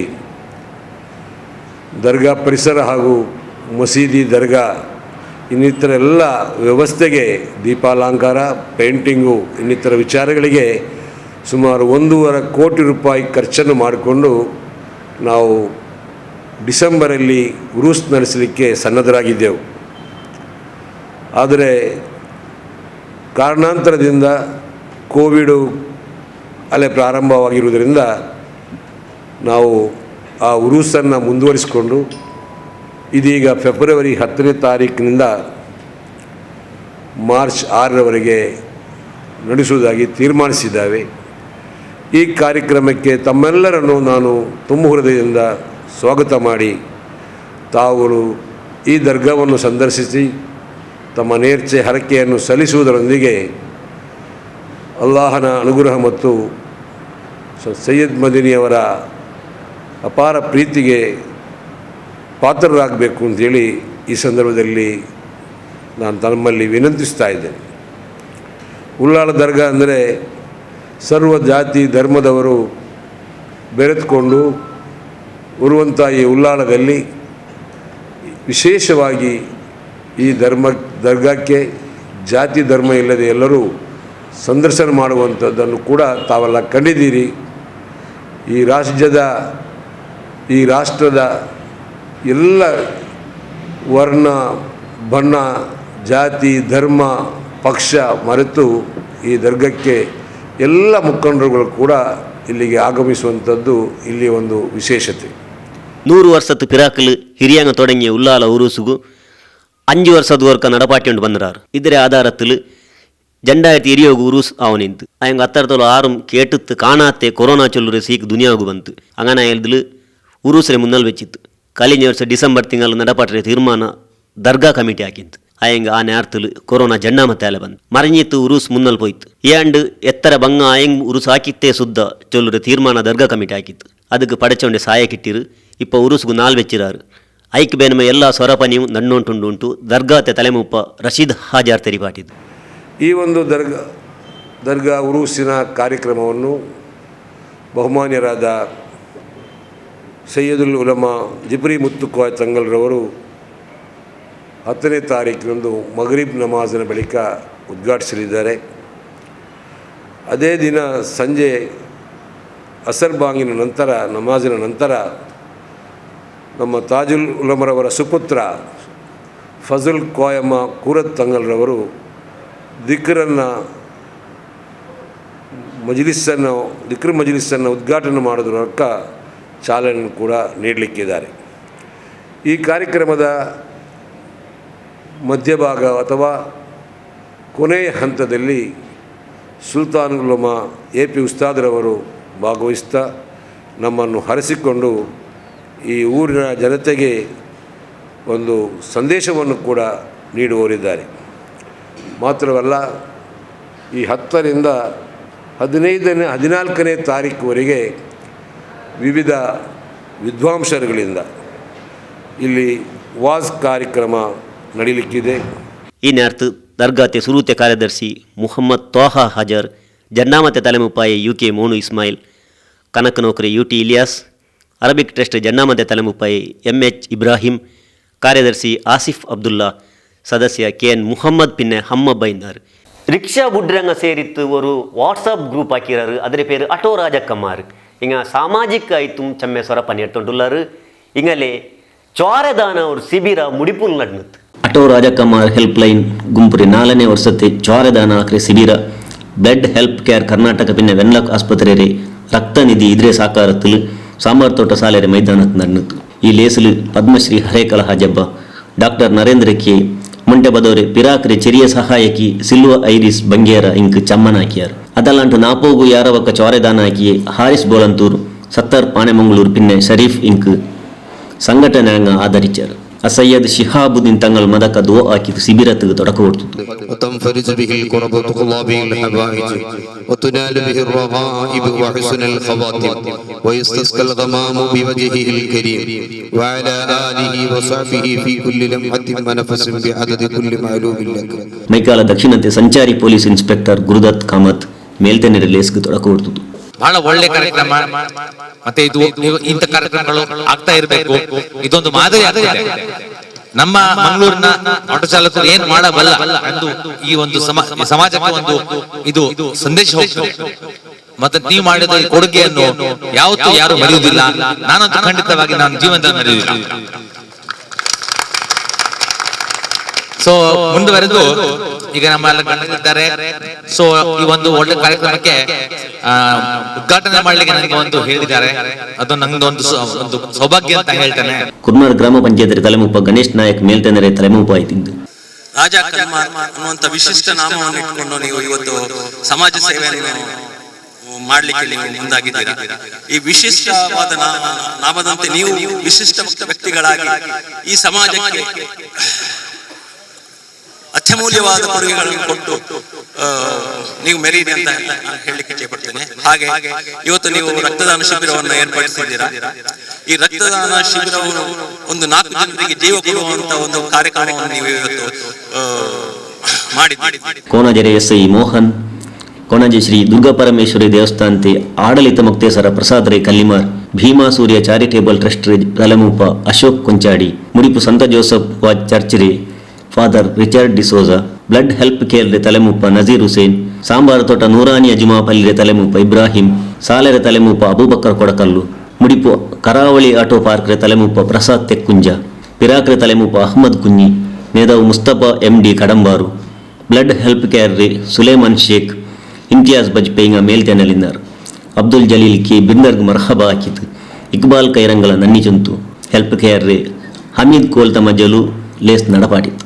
S5: ದರ್ಗಾ ಪರಿಸರ ಹಾಗೂ ಮಸೀದಿ ದರ್ಗಾ ಇನ್ನಿತರ ಎಲ್ಲ ವ್ಯವಸ್ಥೆಗೆ ದೀಪಾಲಂಕಾರ, ಪೇಂಟಿಂಗು ಇನ್ನಿತರ ವಿಚಾರಗಳಿಗೆ ಸುಮಾರು 1.5 ಕೋಟಿ ರೂಪಾಯಿ ಖರ್ಚನ್ನು ಮಾಡಿಕೊಂಡು ನಾವು ಡಿಸೆಂಬರಲ್ಲಿ ಉರೂಸ್ ನಡೆಸಲಿಕ್ಕೆ ಸನ್ನದ್ಧರಾಗಿದ್ದೆವು. ಆದರೆ ಕಾರಣಾಂತರದಿಂದ ಕೋವಿಡು ಅಲೆ ಪ್ರಾರಂಭವಾಗಿರುವುದರಿಂದ ನಾವು ಆ ಉರೂಸನ್ನು ಮುಂದುವರಿಸಿಕೊಂಡು ಇದೀಗ ಫೆಬ್ರವರಿ 10ನೇ ತಾರೀಕಿನಿಂದ ಮಾರ್ಚ್ 6ರವರೆಗೆ ನಡೆಸುವುದಾಗಿ ತೀರ್ಮಾನಿಸಿದ್ದಾವೆ. ಈ ಕಾರ್ಯಕ್ರಮಕ್ಕೆ ತಮ್ಮೆಲ್ಲರನ್ನು ನಾನು ತುಂಬ ಹೃದಯದಿಂದ ಸ್ವಾಗತ ಮಾಡಿ ತಾವುಗಳು ಈ ದರ್ಗಾವನ್ನು ಸಂದರ್ಶಿಸಿ ತಮ್ಮ ನೇರ್ಚೆ ಹರಕೆಯನ್ನು ಸಲ್ಲಿಸುವುದರೊಂದಿಗೆ ಅಲ್ಲಾಹನ ಅನುಗ್ರಹ ಮತ್ತು ಸೈಯದ್ ಮದನಿಯವರ ಅಪಾರ ಪ್ರೀತಿಗೆ ಪಾತ್ರರಾಗಬೇಕು ಅಂತೇಳಿ ಈ ಸಂದರ್ಭದಲ್ಲಿ ನಾನು ತಮ್ಮಲ್ಲಿ ವಿನಂತಿಸ್ತಾ ಇದ್ದೇನೆ. ಉಳ್ಳಾಲ ದರ್ಗಾ ಅಂದರೆ ಸರ್ವ ಜಾತಿ ಧರ್ಮದವರು ಬೆರೆತುಕೊಂಡು ಇರುವಂಥ ಈ ಉಳ್ಳಾಲದಲ್ಲಿ ವಿಶೇಷವಾಗಿ ಈ ದರ್ಗಾಕ್ಕೆ ಜಾತಿ ಧರ್ಮ ಇಲ್ಲದೆ ಎಲ್ಲರೂ ಸಂದರ್ಶನ ಮಾಡುವಂಥದ್ದನ್ನು ಕೂಡ ತಾವೆಲ್ಲ ಕಂಡಿದ್ದೀರಿ. ಈ ರಾಷ್ಟ್ರದ ಎಲ್ಲ ವರ್ಣ, ಬಣ್ಣ, ಜಾತಿ, ಧರ್ಮ, ಪಕ್ಷ ಮರೆತು ಈ ದರ್ಗಕ್ಕೆ ಎಲ್ಲ ಮುಖಂಡರುಗಳು ಕೂಡ ಇಲ್ಲಿಗೆ ಆಗಮಿಸುವಂಥದ್ದು ಇಲ್ಲಿ ಒಂದು ವಿಶೇಷತೆ.
S1: 100 ವರ್ಷದ ಪಿರಾಕಲ್ ಹಿರಿಯಂಗ தொடங்கிய ಉಲ್ಲಾಲ ಉರುಸುಗು 5 ವರ್ಷದವರೆಗೆ നടപ്പാട്ടിയോണ്ട് ಬಂದಿರಾರು. ಇದರ ಆಧಾರത്തിൽ 2020 ಉರುಸ್ ಆವನಿಂತು ಅಯಂಗ ಅತ್ತರದಲು ಆರು ಕೇಟುತ್ತು ಕಾಣಾತೆ ಕೊರೋನಾ ಚೊಲ್ಲುರೆ ಸೀಕ್ ದುನಿಯಾಗು ಬಂತು. ಅಂಗನ ಎಲ್ದಿಲು ಉರುಸ್ರೆ ಮುನ್ನಲ್ ವೆಚ್ಚಿತ್ತು. ಕಳಿಂಜ ವರ್ಷ ಡಿಸೆಂಬರ್ ತಿಂಗಳು നടപ്പാಟ್ರೆ ತೀರ್ಮಾನ ದರ್ಗಾ ಕಮಿಟಿ ಹಾಕಿಂತು. ಅಯಂಗ ಆ ನೇರത്തിൽ ಕೊರೋನಾ ಜಂಡಾಮತ್ತಾಲೆ ಬಂತು. ಮರഞ്ഞിತ್ತು ಉರುಸ್ ಮುನ್ನಲ್ ಪೋಯ್ತು. ಏಂಡ್ ಎತ್ತರ ಬಂಗ ಅಯಂಗ್ ಉರುಸ್ ಹಾಕಿತ್ತೇ ಸುದ್ದ ಚೊಲ್ಲುರೆ ತೀರ್ಮಾನ ದರ್ಗಾ ಕಮಿಟಿ ಹಾಕಿತ್ತು. ಅದಕ್ಕೆ ಪಡಚೊಂಡೆ ಸಹಾಯ ಕಿಟ್ಟಿರು. ಇಪ್ಪ ಉರುಸ್ಗು 4 ವೆಚ್ಚಿರಾರು. ಐಕ್ ಬೇನಮ ಎಲ್ಲ ಸ್ವರಪನಿಯು ನನ್ನೊಂಟುಂಡು ದರ್ಗಾತೆ ತಲೆಮುಪ್ಪ ರಶೀದ್ ಹಾಜಾರ್ ತೆರಿಪಾಟಿದ್ದು.
S5: ಈ ಒಂದು ದರ್ಗಾ ಉರೂಸಿನ ಕಾರ್ಯಕ್ರಮವನ್ನು ಬಹುಮಾನ್ಯರಾದ ಸೈಯದುಲ್ ಉಲಮಾ ಜಿಬ್ರಿ ಮುತ್ತುಕೋಯ ತಂಗಲ್ರವರು 10ನೇ ತಾರೀಕಿನಂದು ಮಗ್ರಿಬ್ ನಮಾಜಿನ ಬಳಿಕ ಉದ್ಘಾಟಿಸಲಿದ್ದಾರೆ. ಅದೇ ದಿನ ಸಂಜೆ ಅಸರ್ ಬಾಂಗಿನ ನಂತರ ನಮಾಜಿನ ನಂತರ ನಮ್ಮ ತಾಜುಲ್ ಉಲಮರವರ ಸುಪುತ್ರ ಫಜಲ್ ಕೋಯಮ್ಮ ಕೂರತ್ ತಂಗಲ್ರವರು ದಿಕ್ರ್ ಮಜ್ಲಿಸನ್ನು ಉದ್ಘಾಟನೆ ಮಾಡೋದಕ್ಕ ಚಾಲನೆ ಕೂಡ ನೀಡಲಿಕ್ಕಿದ್ದಾರೆ. ಈ ಕಾರ್ಯಕ್ರಮದ ಮಧ್ಯಭಾಗ ಅಥವಾ ಕೊನೆಯ ಹಂತದಲ್ಲಿ ಸುಲ್ತಾನ್ ಉಲಮಾ AP ಉಸ್ತಾದ್ರವರು ಭಾಗವಹಿಸ್ತಾ ನಮ್ಮನ್ನು ಹರಸಿಕೊಂಡು ಈ ಊರಿನ ಜನತೆಗೆ ಒಂದು ಸಂದೇಶವನ್ನು ಕೂಡ ನೀಡುವವರಿದ್ದಾರೆ. ಮಾತ್ರವಲ್ಲ, ಈ 10ರಿಂದ 14ನೇ ತಾರೀಕುವರೆಗೆ ವಿವಿಧ ವಿದ್ವಾಂಸರುಗಳಿಂದ ಇಲ್ಲಿ ವಾಜ್ ಕಾರ್ಯಕ್ರಮ ನಡೀಲಿಕ್ಕಿದೆ.
S1: ಈ ನೇರತ್ತು ದರ್ಗಾತೆ ಸುರೂತೆ ಕಾರ್ಯದರ್ಶಿ ಮುಹಮ್ಮದ್ ತೋಹಾ ಹಜರ್, ಜನ್ನಾಮತೆ ತಲೆಮುಪ್ಪಾಯಿ UK ಮೋನು ಇಸ್ಮಾಯಿಲ್, ಕನಕ ನೌಕರಿ UT ಇಲಿಯಾಸ್, ಅರಬಿಕ್ ಟ್ರಸ್ಟ್ ಜನ್ನಾಮತೆ ತಲೆಮುಪ್ಪಾಯಿ MH ಇಬ್ರಾಹಿಂ, ಕಾರ್ಯದರ್ಶಿ ಆಸಿಫ್ ಅಬ್ದುಲ್ಲಾ, ಸದಸ್ಯ KN ಮುಹಮ್ಮದ್ ಪಿನ್ನೆ ಹಮ್ಮಬ್ಬ ಇದ್ದಾರೆ. ರಿಕ್ಷಾ ಬುಡ್ರಂಗ ಸೇರಿತ್ತು ಒಂದು ವಾಟ್ಸಪ್ ಗ್ರೂಪ್ ಹಾಕಿರಾರು. ಅದರ ಪೇರು ಅಟೋ ರಾಜಕ್ಕಮ್ಮಾರು. ಹಿಂಗ ಸಾಮಾಜಿಕ ಆಯ್ತು ಚಮ್ಮೆ ಸ್ವರ ಪನ್ನೆಡ್ತೊಂಡುಲ್ಲಾರು. ಹಿಂಗಲೇ ಚೋರದಾನ ಅವ್ರ ಶಿಬಿರ ಮುಡಿಪುಲ್ ನಡ್ನತ್ತು.
S2: ಅಟೋ ರಾಜಕ್ಕಮ್ಮಾರ್ ಹೆಲ್ಪ್ ಲೈನ್ ಗುಂಪುರಿ 4ನೇ ವರ್ಷത്തെ ಚೋರದಾನ ಆಕ್ರೆ ಶಿಬಿರ blood help care Karnataka pin Wenlock ಆಸ್ಪತ್ರೆ ರಕ್ತ ನಿಧಿ ಇದ್ರೆ ಸಾಕಾರത്തിൽ ಸಾಂಬಾರ್ ತೋಟ ಸಾಲೆರೆ ಮೈದಾನತ್ ನಡ್ನತ್ತು. ಈ ಲೇಸಲು ಪದ್ಮಶ್ರೀ ಹರೇಕಲ ಹಾಜಬ್ಬ, ಡಾಕ್ಟರ್ ನರೇಂದ್ರ ಕೆ ಮುಂಟೆ ಬದವರೆ ಪಿರಾಕ್ರೆ ಚೆರಿಯ ಸಹಾಯಕಿ ಸಿಲ್ವ ಐರಿಸ್ ಬಂಗೇರ ಇಂಕ್ ಚಮ್ಮನಾಕಿಯಾರು. ಅದಲ್ಲಂಟು ನಾಪೋಗು ಯಾರವಕ್ಕ ಚೋರೆದಾನ ಹಾಕಿಯೇ ಹಾರಿಸ್ ಬೋಲಂತೂರು, ಸತ್ತರ್ ಪಾಣೆಮಂಗಳೂರು ಪಿನ್ನೆ ಶರೀಫ್ ಇಂಕ್ ಸಂಘಟನೆಂಗ ಆಧರಿಚಾರು. ಅಸಯ್ಯದ್ ಶಿಹಾಬುದ್ದೀನ್ ತಂಗಲ್ ಮದಕ ದೋ ಹಾಕಿದ ಶಿಬಿರತ್ಗೆ ತೊಡಕ ಕೊಡ್ತು.
S7: وتنفرج به الكرب وتقضى به الحوائج وتنال به الرغائب وحسن الخواتم ويستسقى الغمام بوجهه الكريم وعلى آله وصحبه في كل لمحة ونفس بعدد كل معلوم لك.
S2: ಮೈಕಾಲ ದಕ್ಷಿಣತೆ ಸಂಚಾರಿ ಪೊಲೀಸ್ ಇನ್ಸ್ಪೆಕ್ಟರ್ ಗುರುದತ್ ಕಾಮತ್ ಮೇಲ್ತೆನೆ ಲೇಸ್ಗೆ ತೊಡಕ ಕೊಡ್ತು.
S8: ಬಹಳ ಒಳ್ಳೆ ಕಾರ್ಯಕ್ರಮ. ಮತ್ತೆ ಇದು ಇಂಥ ಕಾರ್ಯಕ್ರಮಗಳು ಆಗ್ತಾ ಇರಬೇಕು. ಇದೊಂದು ಮಾದರಿ ಆಗ್ತಿದೆ. ನಮ್ಮ ಮಂಗಳೂರಿನ ಆಟೋ ಚಾಲಕರು ಏನ್ ಮಾಡಬಲ್ಲ ಎಂದು ಈ ಒಂದು ಸಮಾಜಕ್ಕೆ ಒಂದು ಇದು ಸಂದೇಶ ಹೋಗ್ತದೆ. ಮತ್ತೆ ನೀವು ಮಾಡಿದ ಈ ಕೊಡುಗೆಯನ್ನು ಯಾವತ್ತೂ ಯಾರು ಮರೆಯುವುದಿಲ್ಲ. ನಾನಂತೂ ಖಂಡಿತವಾಗಿ ನಾನು ಜೀವನದಲ್ಲಿ ಮರೆಯುವುದಿಲ್ಲ. ಸೊ ಮುಂದುವರೆದು ಈಗ ನಮ್ಮೆಲ್ಲ ಗಣ್ಯರಿದ್ದಾರೆ. ಸೊ ಈ ಒಂದು ಒಳ್ಳೆ ಕಾರ್ಯಕ್ರಮಕ್ಕೆ ಉದ್ಘಾಟನೆ ಮಾಡಲಿಕ್ಕೆ ನನಗೆ ಒಂದು ಹೇಳಿದ್ದಾರೆ. ಅದು ನಂದು ಒಂದು ಸೌಭಾಗ್ಯ ಅಂತ ಹೇಳ್ತೇನೆ.
S2: ಕುರ್ನಾರ್ ಗ್ರಾಮ ಪಂಚಾಯತ್ ತಲೆಮುಪ್ಪ ಗಣೇಶ್ ನಾಯಕ್ ಮೇಲ್ತಂದರೆ ತಲೆಮುಪ್ಪ ಆಯ್ತಿದ್ದು.
S9: ರಾಜ ಕಲ್ಮಾರ್ ಅನ್ನುವಂಥ ವಿಶಿಷ್ಟ ನಾಮವನ್ನು ಇಟ್ಕೊಂಡು ನೀವು ಇವತ್ತು ಸಮಾಜ ಸೇವೆಯನ್ನು ಮಾಡಲಿಕ್ಕೆ ನೀವು ಮುಂದಾಗಿದ್ದೀರಾ. ಈ ವಿಶಿಷ್ಟವಾದ ನಾಮದಂತೆ ನೀವು ವಿಶಿಷ್ಟ ವ್ಯಕ್ತಿಗಳಾಗಿ ಈ ಸಮಾಜಕ್ಕೆ ಅತ್ಯಮೂಲ್ಯವಾದ ಕೊಡುಗೆಗಳನ್ನು ಕೊಟ್ಟು ನೀವು ಮೆರೀರಿ ಅಂತ ಹೇಳಲಿಕ್ಕೆ ಇಚ್ಛೆಪಡ್ತೇನೆ. ಹಾಗೆ ಇವತ್ತು ನೀವು ರಕ್ತದಾನ ಶಿಬಿರವನ್ನು ಏರ್ಪಡಿಸಿದ್ದೀರಾ. ಈ ರಕ್ತದಾನ ಶಿಬಿರವು ಒಂದು 4 ಜನರಿಗೆ ಜೀವ ಕೊಡುವಂತ ಒಂದು ಕಾರ್ಯಕ್ರಮವನ್ನು ನೀವು ಇವತ್ತು ಮಾಡಿದ್ದೀರಿ.
S2: ಕೋಣಗೆರೆ ಎಸ್ಐ ಮೋಹನ್, ಕೊಣಜೆ ಶ್ರೀ ದುರ್ಗಾಪರಮೇಶ್ವರಿ ದೇವಸ್ಥಾನತೆ ಆಡಳಿತ ಮುಕ್ತೇಸರ ಪ್ರಸಾದ್ ರೈ ಕಲ್ಲಿಮಾರ್, ಭೀಮಾ ಸೂರ್ಯ ಚಾರಿಟೇಬಲ್ ಟ್ರಸ್ಟ್ ರೇ ತಲೆಮುಪ್ಪ ಅಶೋಕ್ ಕೊಂಚಾಡಿ, ಮುಡಿಪು ಸಂತ ಜೋಸಫ್ ವಾಜ್ ಚರ್ಚ್ ರೇ father Richard D'Souza, blood help care ರೆ ತಲೆಮುಪ್ಪ ನಜೀರ್ ಹುಸೇನ್, ಸಾಂಬಾರ ತೋಟ ನೂರಾನಿ ಅಜುಮಾಪಲ್ಲಿ ರೆ ತಲೆಮುಪ್ಪ ಇಬ್ರಾಹಿಂ, ಸಾಲೆರೆ ತಲೆಮುಪ್ಪ ಅಬೂಬಕ್ಕರ್ ಕೊಡಕಲ್ಲು, ಮುಡಿಪು ಕರಾವಳಿ ಆಟೋ ಪಾರ್ಕ್ ರೆ ತಲೆಮುಪ್ಪ ಪ್ರಸಾದ್ ತೆಕ್ಕುಂಜ, ಪಿರಾಕ್ರೆ ತಲೆಮುಪ್ಪ ಅಹ್ಮದ್ ಕುഞ്ഞി, ನೇದಾವು Mustafa MD Kadambar, blood help care ರೇ ಸುಲೇಮಾನ್ ಶೇಖ್, ಇಂತಿಯಾಜ್ ಬಜ್ಪೇಯಿಗ ಮೇಲ್ತೆನಲಿಂದಾರ್, ಅಬ್ದುಲ್ ಜಲೀಲ್ ಕೆ ಬಿಂದರ್ಗ್ ಮರ್ಹಬಾ ಹಾಕಿತು, ಇಕ್ಬಾಲ್ ಕೈರಂಗಲ ನನ್ನಿ ಚುಂತು, ಹೆಲ್ಪ್ ಕೇರ್ ರೇ ಹಮೀದ್ ಕೋಲ್ ತಮ್ಮ ಜಲು ಲೇಸ್ ನಡಪಾಡಿತು.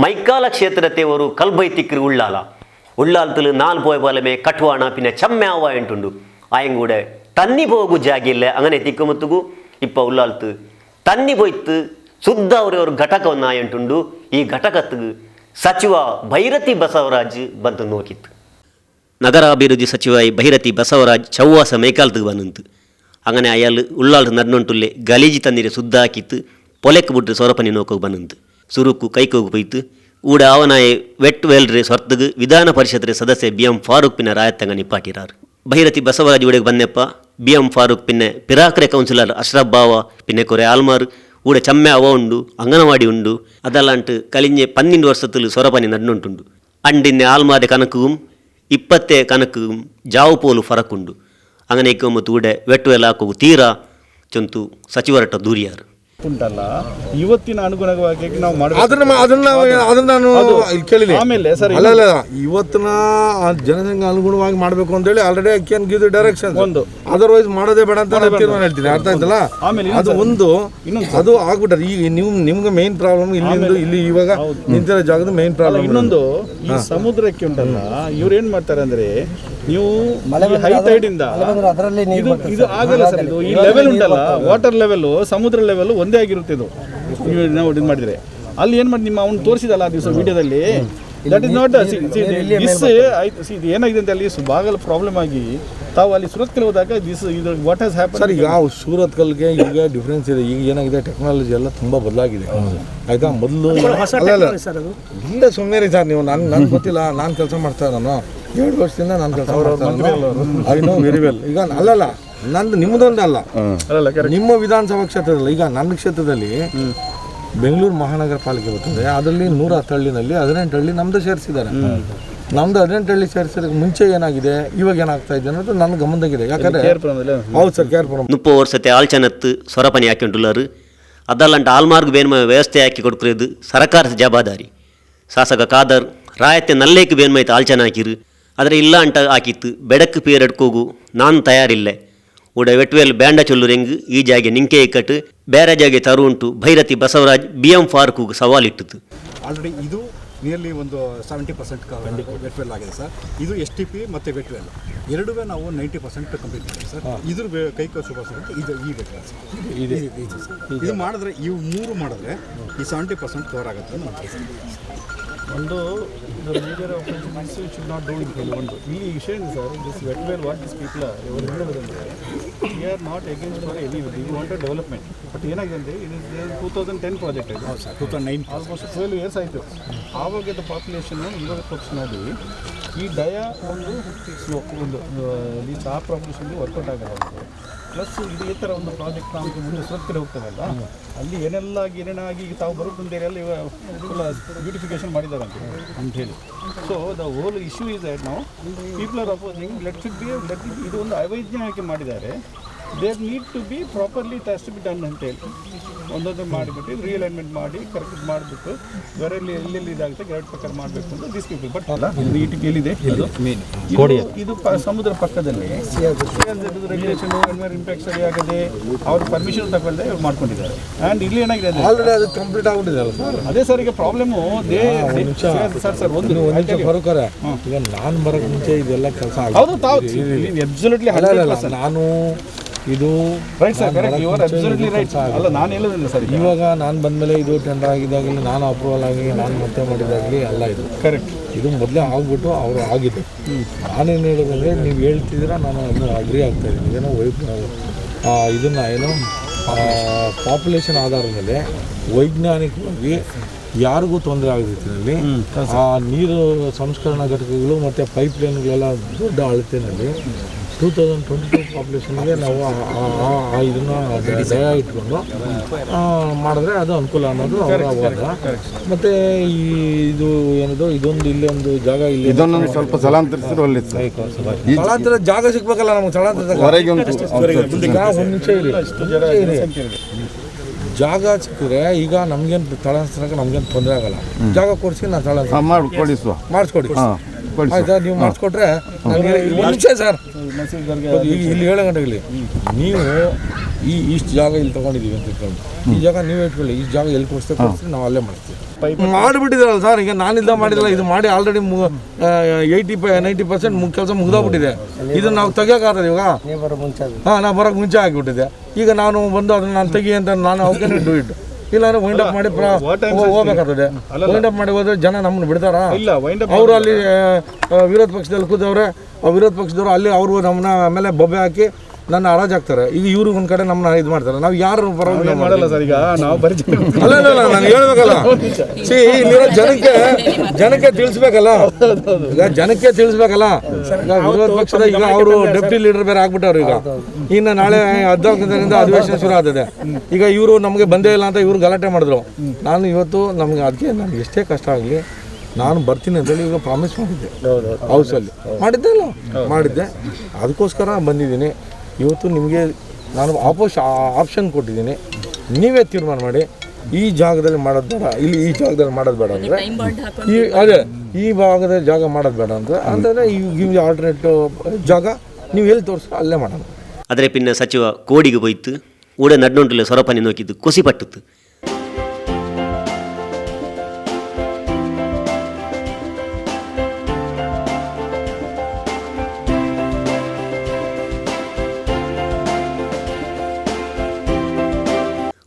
S1: ಮೈಕಾಲ ಕ್ಷೇತ್ರತೆಯವರು ಕಲ್ಬೈತಿಕ್ರು ಉಳ್ಳಾಲത്തിൽ 4 പോയ പോലമേ കട്ടുവാണ പിന്നെ ചമ്മയാവ ഉണ്ടുണ്ട് ആയങ്കൂടെ തന്നി പോകു ജാഗില്ല അങ്ങനെ തിക്കുമത്തുകു ഇപ്പം ഉള്ളാലത്ത് തന്നി പോയിത്ത് ಶುದ್ಧ ಅವರವರು ಘಟಕವನ್ನು ಆಯಂಟುಂಡು ಈ ಘಟಕಕ್ಕೆ ಸಚಿವ ಭೈರತಿ ಬಸವರಾಜ್ ಬಂದು ನೋಕಿತ್ತು. ನಗರಾಭಿವೃದ್ಧಿ ಸಚಿವ ಭೈರತಿ ಬಸವರಾಜ್ ಚೌವಾಸ ಮೈಕಾಲ್ತಿಗೆ ಬಂದಂತು. അങ്ങനെ അയാൾ ഉള്ളാൾ നടന്നുകൊണ്ടുള്ളേ ഗലീജി തന്നിരെ ശുദ്ധാക്കിത്ത് പൊലക്ക് ಬಿಟ್ಟು ಸೊರಪನಿ ನೋಕೋಗಿ ಬಂದಂತು. ಸುರುಕು ಕೈಕೋಗಿ ಹೋಯ್ತು ಊಡ ಅವನಾಯ ವೆಟ್ ವೇಲ್ರೆ ಸೊರ್ತಗೆ ವಿಧಾನ ಪರಿಷತ್ ಸದಸ್ಯ BM ಫಾರೂಕ್ ಪಿನ್ನ ರಾಯತ್ತಂಗ ನಿಪ್ಪಾಟಿರಾರು. ಭೈರತಿ ಬಸವರಾಜ್ ಊಡೆಗೆ ಬಂದೆಪ್ಪ BM ಫಾರೂಕ್ ಪಿನ್ನೆ ಪಿರಾಕ್ರೆ ಕೌನ್ಸಿಲರ್ ಅಶ್ರಫ್ ಬಾವ ಪಿನ್ನೆ ಕೊರೆ ಆಲ್ಮಾರ್ ಊಡ ಚಮ್ಮೆ ಅವ ಉಂಡು ಅಂಗನವಾಡಿ ಉಂಡು ಅದಲ್ಲಂಟು ಕಲಿಂಜೆ 12 ವರ್ಷത്തിൽ ಸೊರಪನಿ ನಡ್ನುಂಟುಂಡು. ಅಂಡಿನ್ನೆ ಆಲ್ಮಾದೆ ಕನಕುം 20 ಕನಕುം ಜಾವು ಪೋಲು ಫರಕುಂಡು. അങ്ങനെ ഇക്കുമ്പോൾ ഊടെ വെട്ടുವೆಲಾಕೋಗು ತೀರಾ ಚಂತು ಸಚಿವರಟ ದೂರಿಯಾರು
S10: ಉಂಟಲ್ಲ ಇವತ್ತಿನ ಅನುಗುಣವಾಗಿ ನಾವು
S6: ಅದನ್ನ ನಾನು ಕೇಳಿದೆ.
S10: ಆಮೇಲೆ ಸರ್
S6: ಅಲ್ಲ ಇವತ್ತಿನ ಜನಸಂಖ್ಯೆ ಅನುಗುಣವಾಗಿ ಮಾಡಬೇಕು ಅಂತ ಹೇಳಿ already I can give the direction. ಒಂದು ಅದರ್ವೈಸ್ ಮಾಡೋದೇ ಬೇಡ ಅಂತ ನಾನು ತೀರ್ಮಾನ ಹೇಳ್ತೀನಿ. ಅರ್ಥ ಆಯ್ತಲ್ಲ?
S10: ಆಮೇಲೆ
S6: ಅದು ಒಂದು ಅದು ಆಗ್ಬಿಟ್ರೆ ಈಗ ನಿಮ್ಗೆ ಮೇನ್ ಪ್ರಾಬ್ಲಮ್ ಇಲ್ಲಿ ಇವಾಗ ನಿಂತಿರೋ ಜಾಗದ ಮೇನ್ ಪ್ರಾಬ್ಲಮ್.
S10: ಇನ್ನೊಂದು ಈ ಸಮುದ್ರಕ್ಕೆ ಉಂಟಲ್ಲ ಇವ್ರು ಏನ್ ಮಾಡ್ತಾರೆ ಅಂದ್ರೆ ನೀವು ಹೈ ಟೈಡ್ ಇಂದ ಇದು ಆಗಲ್ಲ ಸರ್. ಇದು ಈ ಲೆವೆಲ್ ಉಂಟಲ್ಲ ವಾಟರ್ ಲೆವೆಲ್ ಸಮುದ್ರ ಲೆವೆಲ್ ಒಂದೇ ಆಗಿರುತ್ತೆ. ಇದು ನಾವು ಇದು ಮಾಡಿದ್ರೆ ಅಲ್ಲಿ ಏನ್ ಮಾಡಿ ನಿಮ್ಮ ಅವ್ನು ತೋರಿಸಿದಲ್ಲ ಆ ದಿವಸ ವಿಡಿಯೋದಲ್ಲಿ ದಟ್ ಇಸ್ ನಾಟ್ ಇದು ಏನಾಗಿದೆ ಅಂತ ಅಲ್ಲಿ ಬಾಗಲ್ ಪ್ರಾಬ್ಲಮ್ ಆಗಿ ತಾವು ಅಲ್ಲಿ ಸುರತ್ಕಲ್ ಹೋದಾಗ ಇದು ವಾಟ್ ಹ್ಯಾಸ್ ಹ್ಯಾಪನ್
S6: ಸರ್. ಈಗ ಸುರತ್ಕಲ್ಗೆ ಈಗ ಡಿಫ್ರೆನ್ಸ್ ಇದೆ. ಈಗ ಏನಾಗಿದೆ ಟೆಕ್ನಾಲಜಿ ಎಲ್ಲ ತುಂಬಾ ಬದಲಾಗಿದೆ. ಆಯ್ತಾ? ಮೊದಲು ಇಲ್ಲ ಸುಮ್ಮನೆ ರೀ ಸರ್. ನೀವು ನನ್ಗೆ ಗೊತ್ತಿಲ್ಲ. ನಾನು ಕೆಲಸ ಮಾಡ್ತಾ ನಾನು 2 ವರ್ಷದಿಂದ ನಾನು ಕೆಲಸ ಐ ನೋ ವೆರಿ ವೆಲ್. ಈಗ ಅಲ್ಲಲ್ಲ ನಂದು ನಿಮ್ಮದೊಂದು ಅಲ್ಲ ನಿಮ್ಮ ವಿಧಾನಸಭಾ ಕ್ಷೇತ್ರದಲ್ಲಿ. ಈಗ ನನ್ನ ಕ್ಷೇತ್ರದಲ್ಲಿ ಬೆಂಗಳೂರು ಮಹಾನಗರ ಪಾಲಿಕೆ ಬರ್ತದೆ. ಅದರಲ್ಲಿ 110 ಹಳ್ಳಿನಲ್ಲಿ 18 ಹಳ್ಳಿ ನಮ್ದು ಸೇರಿಸಿದ್ದಾರೆ. ನಮ್ದು 18 ಹಳ್ಳಿ ಸೇರಿಸೋದಕ್ಕೆ ಮುಂಚೆ ಏನಾಗಿದೆ ಇವಾಗ ಏನಾಗ್ತಾ ಇದೆ ಅನ್ನೋದು ನನ್ನ ಗಮನದಾಗಿದೆ. ಯಾಕಂದ್ರೆ ಹೌದು ಸರ್ ಕೇರ್ಪುರಂ
S1: 30 ವರ್ಷത്തെ ആൾച്ചനത്ത് സൊറപ്പനി ആക്കിയിട്ടുള്ളവർ അതല്ലാണ്ട് ആൾമാർക്ക് വേണം വ്യവസ്ഥ ആക്കി കൊടുക്കുന്നത് സർക്കാർ ജവാബാരി. ಶಾಸಕ ಖಾದರ್ ರಾಯತೆ ನಲ್ಲೇಕು ಬೇನ್ಮೈತು ಆಲ್ಚನ ಹಾಕಿರು ಆದರೆ ಇಲ್ಲ ಅಂಟ ಹಾಕಿತ್ತು ಬೆಡಕ್ಕೆ ಪೇರೆಡ್ಕೋಗು ನಾನು ತಯಾರಿಲ್ಲ ಉಡ ವೆಟ್ವೇಲ್ ಬ್ಯಾಂಡ ಚೊಲ್ಲುರೆಂಗು ಈ ಜಾಗೆ ನಿಂಕೆ ಇಕ್ಕಟ್ಟು ಬೇರೆ ಜಾಗೆ ತರು ಉಂಟು ಭೈರತಿ ಬಸವರಾಜ್ BM ಫಾರೂಕ್ ಸವಾಲಿಟ್ಟಿತು.
S11: ಆಲ್ರೆಡಿ ಇದು ನಿಯರ್ಲಿ ಒಂದು 70% ವೆಟ್ವೆಲ್ ಆಗಿದೆ ಸರ್. ಇದು STP ಮತ್ತು ವೆಟ್ವೆಲ್ ಎರಡುವೇ ನಾವು 90% ಕಂಪ್ಲೀಟ್ ಮಾಡಿದ್ವಿ ಸರ್. ಇದ್ರ ಕೈಕ ಶುಭಾಶಯ ಇದು ಈ ವೆಟ್ವೆಲ್ ಸರ್. ಇದು ಮಾಡಿದ್ರೆ ಇವು ಮೂರು ಮಾಡಿದ್ರೆ ಈ 70% ಕವರ್ ಆಗುತ್ತೆ ಅಂತ
S10: ಒಂದು major opportunities you should not do in ಕೆಲವೊಂದು ಈ ವಿಷಯ ಇದೆ ಸರ್. ದಿಸ್ ವೆಟ್ವೇಲ್ ವಾಟ್ ದಿಸ್ ಪೀಪಲ್ ಇವರು ಹೇಳೋದಂದರೆ we are not against for any we want development. But ಏನಾಗಿದೆ ಅಂದರೆ ಇದು 2010 ಪ್ರಾಜೆಕ್ಟ್ ಇದು. 2009 ಆಲ್ಮೋಸ್ಟ್ 12 ಇಯರ್ಸ್ ಆಯಿತು. ಆವಾಗಿದ್ದ ಪಾಪ್ಯುಲೇಷನ್ನು ಇವಾಗ ಪಕ್ಷ ನೋಡಿ ಈ ಡಯಾ ಒಂದು ಈ ಚಹಾ ಪಾಪ್ಯುಲೇಷನ್ಗೆ ವರ್ಕೌಟ್ ಆಗಲ್ಲ. ಪ್ಲಸ್ ಇದು ಈ ಥರ ಒಂದು ಪ್ರಾಜೆಕ್ಟ್ ನಮಗೆ ಮುಂದೆ ಸುರಕ್ಷತೆ ಹೋಗ್ತದಲ್ಲ, ಅಲ್ಲಿ ಏನೇನಾಗಿ ಈಗ ತಾವು ಬರೋದಂತ ಎಲ್ಲ ಫುಲ್ ಬ್ಯೂಟಿಫಿಕೇಶನ್ ಮಾಡಿದ್ದಾರೆ ಅಂತ ಹೇಳಿ. So the whole issue is that ನಾವು ಪೀಪಲ್ ಆರ್ ಅಪೋಸಿಂಗ್ ಲೆಟ್ ಇದು ಒಂದು ಅವೈಜ್ಞಾನಿಕ ಮಾಡಿದ್ದಾರೆ. There need to be properly test be done ಅಂತೇಳಿ ಒಂದೊಂದು ಮಾಡಿಬಿಟ್ಟು ರಿಅಲೈನ್ಮೆಂಟ್ ಮಾಡಿ ಕರೆಕ್ಟ್ ಮಾಡಿಬಿಟ್ಟು ಬೇರೆಲ್ಲಿ ಎಲ್ಲೆಲ್ಲಿ ಇದಾಗುತ್ತೆ ಗ್ರೇಡ್ ಪ್ರಕಾರ ಮಾಡಬೇಕು ಅಂತ ದಿಸ್ ಪೀಪಲ್. ಬಟ್ ಅಲ್ಲ ಇದು ಇಟಿಕೆಯಲ್ಲಿದೆ ಇದು ಸಮುದ್ರ ಪಕ್ಕದಲ್ಲಿ ರೆಗ್ಯುಲೇಷನ್ ಇಂಪ್ಯಾಕ್ಟ್ ಸರಿ ಆಗದೆ ಅವ್ರ ಪರ್ಮಿಷನ್ ತಗೊಳ್ಳದೆ ಇವ್ರು ಮಾಡ್ಕೊಂಡಿದ್ದಾರೆ. ಆ್ಯಂಡ್ ಇಲ್ಲಿ ಏನಾಗಿದೆ
S6: ಆಲ್ರೆಡಿ ಅದು ಕಂಪ್ಲೀಟ್ ಆಗ್ಬಿಟ್ಟಿದೆ ಅಲ್ಲ ಸರ್.
S10: ಅದೇ ಸರ್ ಈಗ ಪ್ರಾಬ್ಲಮ್ಮು ಸರ್ ಒಂದು
S6: ಬರೋಕರ ಈಗ ನಾನು ಬರೋಕ್ಕೆ ಮುಂಚೆ ಇದೆಲ್ಲ ಕೆಲಸ
S10: ಹೌದು ತಾವು ಅಬ್ಸಲ್ಯೂಟ್ಲಿ
S6: ನಾನು ಇದು
S10: right sir correct you are absolutely right ಅಲ್ಲ ನಾನು ಹೇಳೋದಿಲ್ಲ ಸರ್.
S6: ಇವಾಗ ನಾನು ಬಂದಮೇಲೆ ಇದು ಟೆಂಡರ್ ಆಗಿದ್ದಾಗಲಿ ನಾನು ಅಪ್ರೂವಲ್ ಆಗಿ ನಾನು ಮತ್ತೆ ಮಾಡಿದಾಗಲಿ ಅಲ್ಲ ಇದು ಕರೆಕ್ಟ್. ಇದು ಮೊದಲೇ ಆಗ್ಬಿಟ್ಟು ಅವರು ಆಗಿದೆ. ನಾನೇನು ಹೇಳೋದಂದರೆ ನೀವು ಹೇಳ್ತಿದ್ದೀರಾ ನಾನು ಅದನ್ನು ಅಗ್ರಿ ಆಗ್ತಾಯಿದ್ದೀನಿ. ಏನೋ ಇದನ್ನು ಏನು ಪಾಪ್ಯುಲೇಷನ್ ಆಧಾರದ ಮೇಲೆ ವೈಜ್ಞಾನಿಕವಾಗಿ ಯಾರಿಗೂ ತೊಂದರೆ ಆಗದ ರೀತಿಯಲ್ಲಿ ಆ ನೀರು ಸಂಸ್ಕರಣಾ ಘಟಕಗಳು ಮತ್ತು ಪೈಪ್ಲೈನ್ಗಳೆಲ್ಲ ದೊಡ್ಡ ಅಳತೆಯಲ್ಲಿ 2022 ಪಾಪ್ಯುಲೇಷನ್ಗೆ ನಾವು ಇದನ್ನು ದಯ ಇಟ್ಕೊಂಡು ಮಾಡಿದ್ರೆ ಅದು ಅನುಕೂಲ ಅನ್ನೋದು ಅವರ ವಾದ. ಮತ್ತು ಇದು ಏನದು ಇದೊಂದು ಇಲ್ಲೊಂದು ಜಾಗ ಇಲ್ಲಿ
S11: ಇದನ್ನು ಸ್ವಲ್ಪ ಸ್ಥಳಾಂತರಿಸಿದ್ರು ಅಲ್ಲಿ
S6: ಸ್ಥಳಾಂತರ ಜಾಗ ಸಿಗ್ಬೇಕಲ್ಲ ನಮ್ಗೆ. ಸ್ಥಳಾಂತರ ಒಂದು ನಿಮಿಷ ಇರಿ. ಜಾಗ ಸಿಕ್ಕಿದ್ರೆ ಈಗ ನಮ್ಗೇನು ಸ್ಥಳಾಂತರಕ್ಕೆ ನಮ್ಗೇನು ತೊಂದರೆ ಆಗಲ್ಲ. ಜಾಗ ಕೊಡಿಸಿ ನಾನು ಸ್ಥಳಾಂತರ ಮಾಡಿಸ್ಕೊಡಿ ಆಯ್ತಾ. ನೀವು ಮಾಡಿಸ್ಕೊಟ್ರೆ ಮುಂಚೆ ಸರ್ ಇಲ್ಲಿ 7 ಗಂಟೆಗೆ ನೀವು ಇಷ್ಟು ಜಾಗ ಇಲ್ಲಿ ತೊಗೊಂಡಿದ್ದೀವಿ ಅಂತ ಇಟ್ಕೊಂಡು ಈ ಜಾಗ ನೀವು ಇಟ್ಕೊಳ್ಳಿ. ಈ ಜಾಗ ಎಲ್ಲಿ ಕೊಡಿಸ್ತೀವಿ ನಾವು ಅಲ್ಲೇ ಮಾಡ್ತೀವಿ. ಮಾಡಿಬಿಟ್ಟಿದ್ರಲ್ಲ ಸರ್. ಈಗ ನಾನಿಂದ ಮಾಡಿದ್ರಲ್ಲ, ಇದು ಮಾಡಿ ಆಲ್ರೆಡಿ 80-90% ಕೆಲಸ ಮುಗ್ದೋಗ್ಬಿಟ್ಟಿದೆ. ಇದನ್ನು ನಾವು ತೆಗಿಯೋಕ್ಕಾಗ್ತದೆ ಇವಾಗ. ನಾವು ಬರೋಕ್ಕೆ ಮುಂಚೆ ಆಗಿಬಿಟ್ಟಿದೆ. ಈಗ ನಾನು ಬಂದು ಅದನ್ನು ನಾನು ತೆಗಿ ಅಂತ ನಾನು ಅವಕ್ಕೆ ಇಟ್ಟು ಇಲ್ಲಾಂದ್ರೆ ವೈಂಡ್ ಅಪ್ ಮಾಡಿ ಹೋಗ್ಬೇಕಾಗ್ತದೆ. ವೈಂಡ್ ಅಪ್ ಮಾಡಿ ಹೋದ್ರೆ ಜನ ನಮ್ಮನ್ನು ಬಿಡ್ತಾರ? ಅವರು ಅಲ್ಲಿ ವಿರೋಧ ಪಕ್ಷದಲ್ಲಿ ಕೂತವ್ರೆ. ವಿರೋಧ ಪಕ್ಷದವರು ಅಲ್ಲಿ ಅವರು ನಮ್ಮನ್ನ ಮೇಲೆ ಬೊಬ್ಬೆ ಹಾಕಿ ನನ್ನ ಹರಾಜಾಗ್ತಾರೆ. ಈಗ ಇವರು ಒಂದು ಕಡೆ ನಮ್ಮನ್ನ ಇದು ಮಾಡ್ತಾರೆ. ನಾವು ಯಾರು
S10: ಮಾಡಲ್ಲ ಸರ್. ಈಗ ನಾವು ಬರೀ
S6: ಅಲ್ಲ ನಾನು ಹೇಳ್ಬೇಕಲ್ಲ. ಇಲ್ಲಿರೋ ಜನಕ್ಕೆ ತಿಳಿಸ್ಬೇಕಲ್ಲ. ಈಗ ಜನಕ್ಕೆ ತಿಳಿಸ್ಬೇಕಲ್ಲ. ಈಗ ವಿರೋಧ ಪಕ್ಷದ ಈಗ ಅವರು ಡೆಪ್ಟಿ ಲೀಡರ್ ಬೇರೆ ಆಗ್ಬಿಟ್ಟವ್ರು. ಈಗ ಇನ್ನು ನಾಳೆ 14ರಿಂದ ಅಧಿವೇಶನ ಶುರು ಆಗ್ತದೆ. ಈಗ ಇವರು ನಮಗೆ ಬಂದೇ ಇಲ್ಲ ಅಂತ ಇವರು ಗಲಾಟೆ ಮಾಡಿದ್ರು. ನಾನು ಇವತ್ತು ನಮ್ಗೆ ಅದಕ್ಕೆ ನನಗೆ ಎಷ್ಟೇ ಕಷ್ಟ ಆಗಲಿ ನಾನು ಬರ್ತೀನಿ ಅಂತೇಳಿ ಈಗ ಪ್ರಾಮಿಸ್ ಮಾಡಿದ್ದೆ ಹೌಸಲ್ಲಿ. ಮಾಡಿದ್ದೆ ಅದಕ್ಕೋಸ್ಕರ ಬಂದಿದ್ದೀನಿ. ಇವತ್ತು ನಿಮಗೆ ನಾನು ಆಪ್ಷನ್ ಕೊಟ್ಟಿದ್ದೀನಿ. ನೀವೇ ತೀರ್ಮಾನ ಮಾಡಿ ಈ ಜಾಗದಲ್ಲಿ ಮಾಡೋದು ಬೇಡ, ಇಲ್ಲಿ ಈ ಜಾಗದಲ್ಲಿ ಮಾಡೋದು ಬೇಡ ಅಂದರೆ ಈ ಭಾಗದಲ್ಲಿ ಜಾಗ ಮಾಡೋದು ಬೇಡ ಅಂತಂದರೆ ಈ ಆಲ್ಟರ್ನೇಟಿವ್ ಜಾಗ ನೀವು ಎಲ್ಲಿ ತೋರಿಸ್ತಾ ಅಲ್ಲೇ ಮಾಡೋಣ.
S1: ಆದರೆ ಪಿನ್ನ ಸಚಿವ ಕೋಡಿಗೆ ಹೋಯ್ತು ಊಡ ನಡ್ನೊಂಟಲ್ಲ ಸೊರಪನಿ ನೋಕಿದ್ದು ಕೊಸಿ ಪಟ್ಟಿತ್ತು.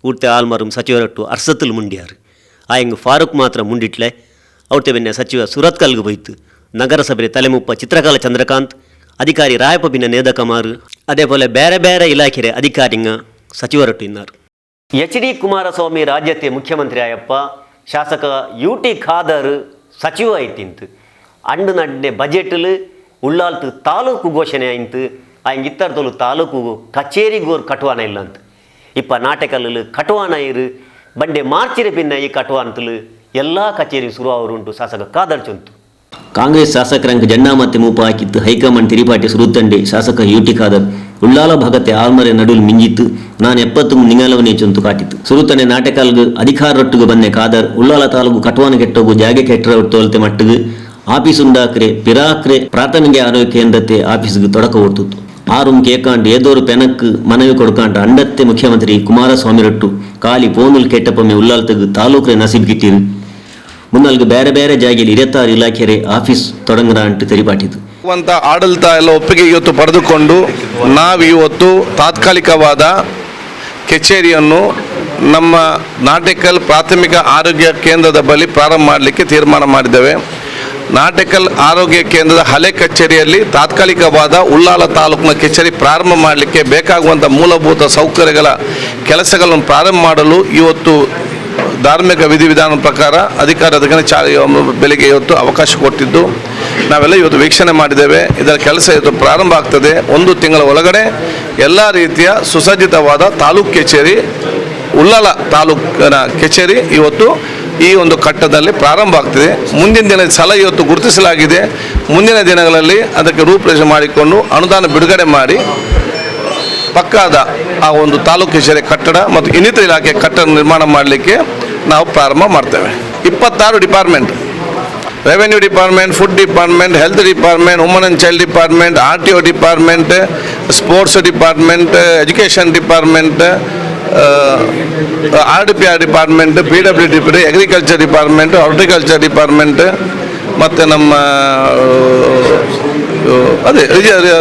S1: ಊಡ್ತೆ ಆಲ್ಮಾರು ಸಚಿವರಟ್ಟು ಅರ್ಸತ್ತಲು ಮುಂಡ್ಯಾರು. ಆಯಂಗ್ ಫಾರೂಕ್ ಮಾತ್ರ ಮುಂಡಿಟ್ಲೆ. ಅವ್ತೆ ಬೆನ್ನೆ ಸಚಿವ ಸುರತ್ಕಲ್ಗೆ ಹೋಯ್ತು. ನಗರಸಭೆ ತಲೆಮುಪ್ಪ ಚಿತ್ರಕಾಲ ಚಂದ್ರಕಾಂತ್, ಅಧಿಕಾರಿ ರಾಯಪ್ಪ ಬಿನ್ನ ನೇದಕಮಾರು, ಅದೇಪೋಲೆ ಬೇರೆ ಬೇರೆ ಇಲಾಖೆ ಅಧಿಕಾರಿಗ ಸಚಿವರಟ್ಟು ಇన్నారు. HD ಕುಮಾರಸ್ವಾಮಿ ರಾಜ್ಯತೆ ಮುಖ್ಯಮಂತ್ರಿ ಆಯಪ್ಪ ಶಾಸಕ UT ಖಾದರ್ ಸಚಿವ ಆಯ್ತಿಂತು. ಅಂಡು ನಡ್ಡೆ ಬಜೆಟ್ಲು ಉಳ್ಳಾಲ್ತು ತಾಲೂಕು ಘೋಷಣೆ ಆಯ್ತು. ಆಯಂಗೆ ಇತ್ತರ್ತಲು ತಾಲೂಕು ಕಚೇರಿಗೋರು ಕಟುವಾನ ಇಲ್ಲ ಅಂತ. ಇಪ್ಪ ನಾಟಕಲ್ಲು ಕಟುವಾನ ಇರು ಬಂಡೆ ಮಾರ್ಚಿರ ಪಿನ್ನ ಈ ಕಟುವಾನತಲು ಎಲ್ಲ ಕಚೇರಿ ಶುರು ಅವರುಂಟು ಶಾಸಕ ಖಾದರ್ ಚೊಂತು.
S2: ಕಾಂಗ್ರೆಸ್ ಶಾಸಕರಂಗ ಜಂಡಾ ಮತ್ತೆ ಮೂಪ ಹಾಕಿತ್ತು ಹೈಕಮಾಂಡ್ ತಿರಿಪಾಟಿ ಸುರುತ್ತಂಡೆ ಶಾಸಕ UT ಖಾದರ್ ಉಳ್ಳಾಲ ಭಗತೆ ಆಲ್ಮರೆ ನಡುಲು ಮಿಂಜಿತ್ತು ನಾನು 70 ನಿಂಗಾಲವನೇ ಚೊಂತು ಕಾಟಿತ್ತು ಸುರುತನೆ ನಾಟಕಾಲ್ಗು ಅಧಿಕಾರೊಟ್ಟಿಗೆ ಬಂದೆ ಕಾದರ್ ಉಳ್ಳಾಲ ತಾಲೂಕು ಕಟವಾನ ಕೆಟ್ಟೋಗು ಜಾಗೆ ಕೆಟ್ಟರ ತೋಲ್ತೆ ಮಟ್ಟಿಗೆ ಆಫೀಸ್ ಉಂಡಾಕ್ರೆ ಪಿರಾಕ್ರೆ ಪ್ರಾಥಮಿಕ ಆರೋಗ್ಯ ಕೇಂದ್ರತೆ ಆಫೀಸ್ಗೆ ತೊಡಕ ಹೊಡ್ತಿತ್ತು ಆರು ಕೇಕಾಂಡು ಏದೋರು ಪೆನಕ್ಕು ಮನವಿ ಕೊಡ್ಕಾಂಡು ಅಂಡತ್ತೆ ಮುಖ್ಯಮಂತ್ರಿ ಕುಮಾರಸ್ವಾಮಿ ರೊಟ್ಟು ಕಾಲಿ ಪೋನುಲ್ ಕೆಟ್ಟಪ್ಪಮ್ಮೆ ಉಳ್ಳಾಲ್ತಗು ತಾಲೂಕ್ರೆ ನಸೀಬ್ ಕಿಟ್ಟಿರು ಮುನ್ನಲ್ಗೆ ಬೇರೆ ಬೇರೆ ಜಾಗೆಯಲ್ಲಿ 26 ಇಲಾಖೆರೆ ಆಫೀಸ್ ತೊಡಂಗರ ಅಂಟು ತೆರಿಪಾಟಿತು
S3: ಆಡಳಿತ ಎಲ್ಲ ಒಪ್ಪಿಗೆ ಇವತ್ತು ಪಡೆದುಕೊಂಡು ನಾವು ಇವತ್ತು ತಾತ್ಕಾಲಿಕವಾದ ಕಚೇರಿಯನ್ನು ನಮ್ಮ ನಾಟಕಲ್ ಪ್ರಾಥಮಿಕ ಆರೋಗ್ಯ ಕೇಂದ್ರದ ಬಳಿ ಪ್ರಾರಂಭ ಮಾಡಲಿಕ್ಕೆ ತೀರ್ಮಾನ ಮಾಡಿದ್ದೇವೆ. ನಾಟಕಲ್ ಆರೋಗ್ಯ ಕೇಂದ್ರದ ಹಳೆ ಕಚೇರಿಯಲ್ಲಿ ತಾತ್ಕಾಲಿಕವಾದ ಉಳ್ಳಾಲ ತಾಲೂಕಿನ ಕಚೇರಿ ಪ್ರಾರಂಭ ಮಾಡಲಿಕ್ಕೆ ಬೇಕಾಗುವಂಥ ಮೂಲಭೂತ ಸೌಕರ್ಯಗಳ ಕೆಲಸಗಳನ್ನು ಪ್ರಾರಂಭ ಮಾಡಲು ಇವತ್ತು ಧಾರ್ಮಿಕ ವಿಧಿವಿಧಾನ ಪ್ರಕಾರ ಬೆಳಿಗ್ಗೆ ಇವತ್ತು ಅವಕಾಶ ಕೊಟ್ಟಿದ್ದು ನಾವೆಲ್ಲ ಇವತ್ತು ವೀಕ್ಷಣೆ ಮಾಡಿದ್ದೇವೆ. ಇದರ ಕೆಲಸ ಇವತ್ತು ಪ್ರಾರಂಭ ಆಗ್ತದೆ. 1 ತಿಂಗಳ ಒಳಗಡೆ ಎಲ್ಲ ರೀತಿಯ ಸುಸಜ್ಜಿತವಾದ ತಾಲೂಕು ಕಚೇರಿ ಉಳ್ಳಾಲ ತಾಲೂಕಿನ ಕಚೇರಿ ಇವತ್ತು ಈ ಒಂದು ಕಟ್ಟದಲ್ಲಿ ಪ್ರಾರಂಭ ಆಗ್ತದೆ. ಮುಂದಿನ ದಿನ ಸ್ಥಳ ಇವತ್ತು ಗುರುತಿಸಲಾಗಿದೆ. ಮುಂದಿನ ದಿನಗಳಲ್ಲಿ ಅದಕ್ಕೆ ರೂಪರೇಷೆ ಮಾಡಿಕೊಂಡು ಅನುದಾನ ಬಿಡುಗಡೆ ಮಾಡಿ ಪಕ್ಕಾದ ಆ ಒಂದು ತಾಲೂಕು ಕಚೇರಿ ಕಟ್ಟಡ ಮತ್ತು ಇನ್ನಿತರ ಇಲಾಖೆ ಕಟ್ಟಡ ನಿರ್ಮಾಣ ಮಾಡಲಿಕ್ಕೆ ನಾವು ಪ್ರಾರಂಭ ಮಾಡ್ತೇವೆ. 26 department, revenue department, food department, health department, woman and child department, RTO department, sports department, education department, RDPR department, PWD, agriculture department, horticulture department ಮತ್ತು ನಮ್ಮ ಅದೇ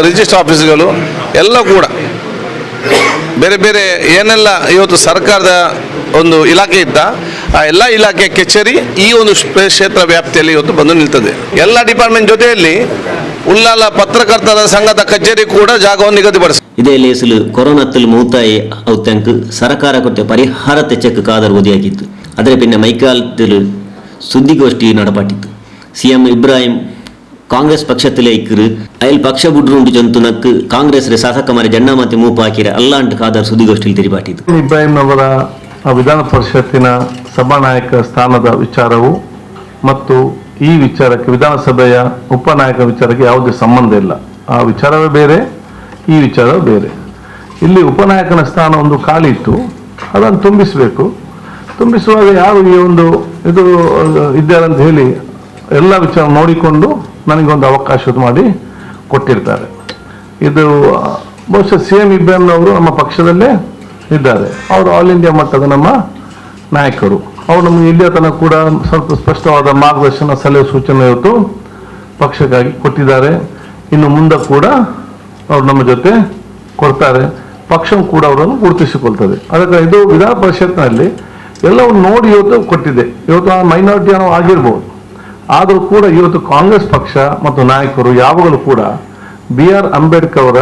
S3: ರಿಜಿಸ್ಟರ್ ಆಫೀಸ್ಗಳು ಎಲ್ಲ ಕೂಡ ಬೇರೆ ಬೇರೆ ಏನೆಲ್ಲ ಇವತ್ತು ಸರ್ಕಾರದ ಒಂದು ಇಲಾಖೆ ಇದ್ದ ಆ ಎಲ್ಲ ಇಲಾಖೆ ಕಚೇರಿ ಈ ಒಂದು ಕ್ಷೇತ್ರ ವ್ಯಾಪ್ತಿಯಲ್ಲಿ ಇವತ್ತು ಬಂದು ನಿಲ್ತದೆ. ಎಲ್ಲ ಡಿಪಾರ್ಟ್ಮೆಂಟ್ ಜೊತೆಯಲ್ಲಿ ಉಳ್ಳಾಲ ಪತ್ರಕರ್ತರ ಸಂಘದ ಕಚೇರಿ ಕೂಡ ಜಾಗವನ್ನು ನಿಗದಿಪಡಿಸಿ
S2: ಇದೇ ಲೇಸಲು ಕೊರೋನಾತ್ತಲು ಮೂತಾಯಿ ಔತ್ಯಂಕ್ ಸರ್ಕಾರ ಕೊಟ್ಟ ಪರಿಹಾರ ತೆಚ್ಚಕ್ಕೆ ಕಾದರ್ ಓದಿಯಾಗಿತ್ತು. ಅದರ ಪಿನ್ನ ಮೈಕಾಲ್ತಲು ಸುದ್ದಿಗೋಷ್ಠಿ ನಡಪಾಟಿತ್ತು. CM ಇಬ್ರಾಹಿಂ ಕಾಂಗ್ರೆಸ್ ಪಕ್ಷത്തിലെ ഇക്കറ് അയൽ പക്ഷ ബുഡ്രുണ്ട് ജന്തുനക്ക് ಕಾಂಗ್ರೆಸ್ ಶಾಸಕ ಮಾರಿ ಜಂಡಾಮತಿ ಮೂಪ ಹಾಕಿರ ಅಲ್ಲಾಂಟ್ ಖಾದರ್ ಸುದ್ದಿಗೋಷ್ಠಿಯಲ್ಲಿ ತಿರುಪಾಟಿತು.
S12: ಇಬ್ರಾಹಿಂ ಅವರ ವಿಧಾನ ಪರಿಷತ್ತಿನ ಸಭಾನಾಯಕ ಸ್ಥಾನದ ವಿಚಾರವು ಮತ್ತು ಈ ವಿಚಾರಕ್ಕೆ ವಿಧಾನಸಭೆಯ ಉಪನಾಯಕ ವಿಚಾರಕ್ಕೆ ಯಾವುದೇ ಸಂಬಂಧ ಇಲ್ಲ. ಆ ವಿಚಾರವೇ ಬೇರೆ, ಈ ವಿಚಾರವೇ ಬೇರೆ. ಇಲ್ಲಿ ಉಪನಾಯಕನ ಸ್ಥಾನ ಒಂದು ಖಾಲಿ ಇತ್ತು, ಅದನ್ನು ತುಂಬಿಸಬೇಕು. ತುಂಬಿಸುವಾಗ ಯಾರು ಈ ಒಂದು ಇದು ಇದ್ದಾರೆ ಅಂತ ಹೇಳಿ ಎಲ್ಲ ವಿಚಾರ ನೋಡಿಕೊಂಡು ನನಗೊಂದು ಅವಕಾಶ ಮಾಡಿ ಕೊಟ್ಟಿರ್ತಾರೆ. ಇದು ಬಹುಶಃ CM ಇಬ್ರಾಹಿಂ ಅವರು ನಮ್ಮ ಪಕ್ಷದಲ್ಲೇ ಇದ್ದಾರೆ. ಅವರು ಆಲ್ ಇಂಡಿಯಾ ಮಟ್ಟದ ನಮ್ಮ ನಾಯಕರು. ಅವರು ನಮಗೆ ಇಲ್ಲಿಯ ತನಕ ಕೂಡ ಸ್ವಲ್ಪ ಸ್ಪಷ್ಟವಾದ ಮಾರ್ಗದರ್ಶನ ಸಲಹೆ ಸೂಚನೆ ಇವತ್ತು ಪಕ್ಷಕ್ಕಾಗಿ ಕೊಟ್ಟಿದ್ದಾರೆ. ಇನ್ನು ಮುಂದೆ ಕೂಡ ಅವರು ನಮ್ಮ ಜೊತೆ ಕೊಡ್ತಾರೆ. ಪಕ್ಷ ಕೂಡ ಅವರನ್ನು ಗುರುತಿಸಿಕೊಳ್ತದೆ. ಅದಕ್ಕೆ ಇದು ವಿಧಾನ ಪರಿಷತ್ನಲ್ಲಿ ಎಲ್ಲವನ್ನು ನೋಡಿ ಇವತ್ತು ಕೊಟ್ಟಿದೆ. ಇವತ್ತು ಮೈನಾರಿಟಿ ಅನ್ನೋ ಆಗಿರ್ಬೋದು, ಆದರೂ ಕೂಡ ಇವತ್ತು ಕಾಂಗ್ರೆಸ್ ಪಕ್ಷ ಮತ್ತು ನಾಯಕರು ಯಾವಾಗಲೂ ಕೂಡ BR ಅಂಬೇಡ್ಕರ್ ಅವರ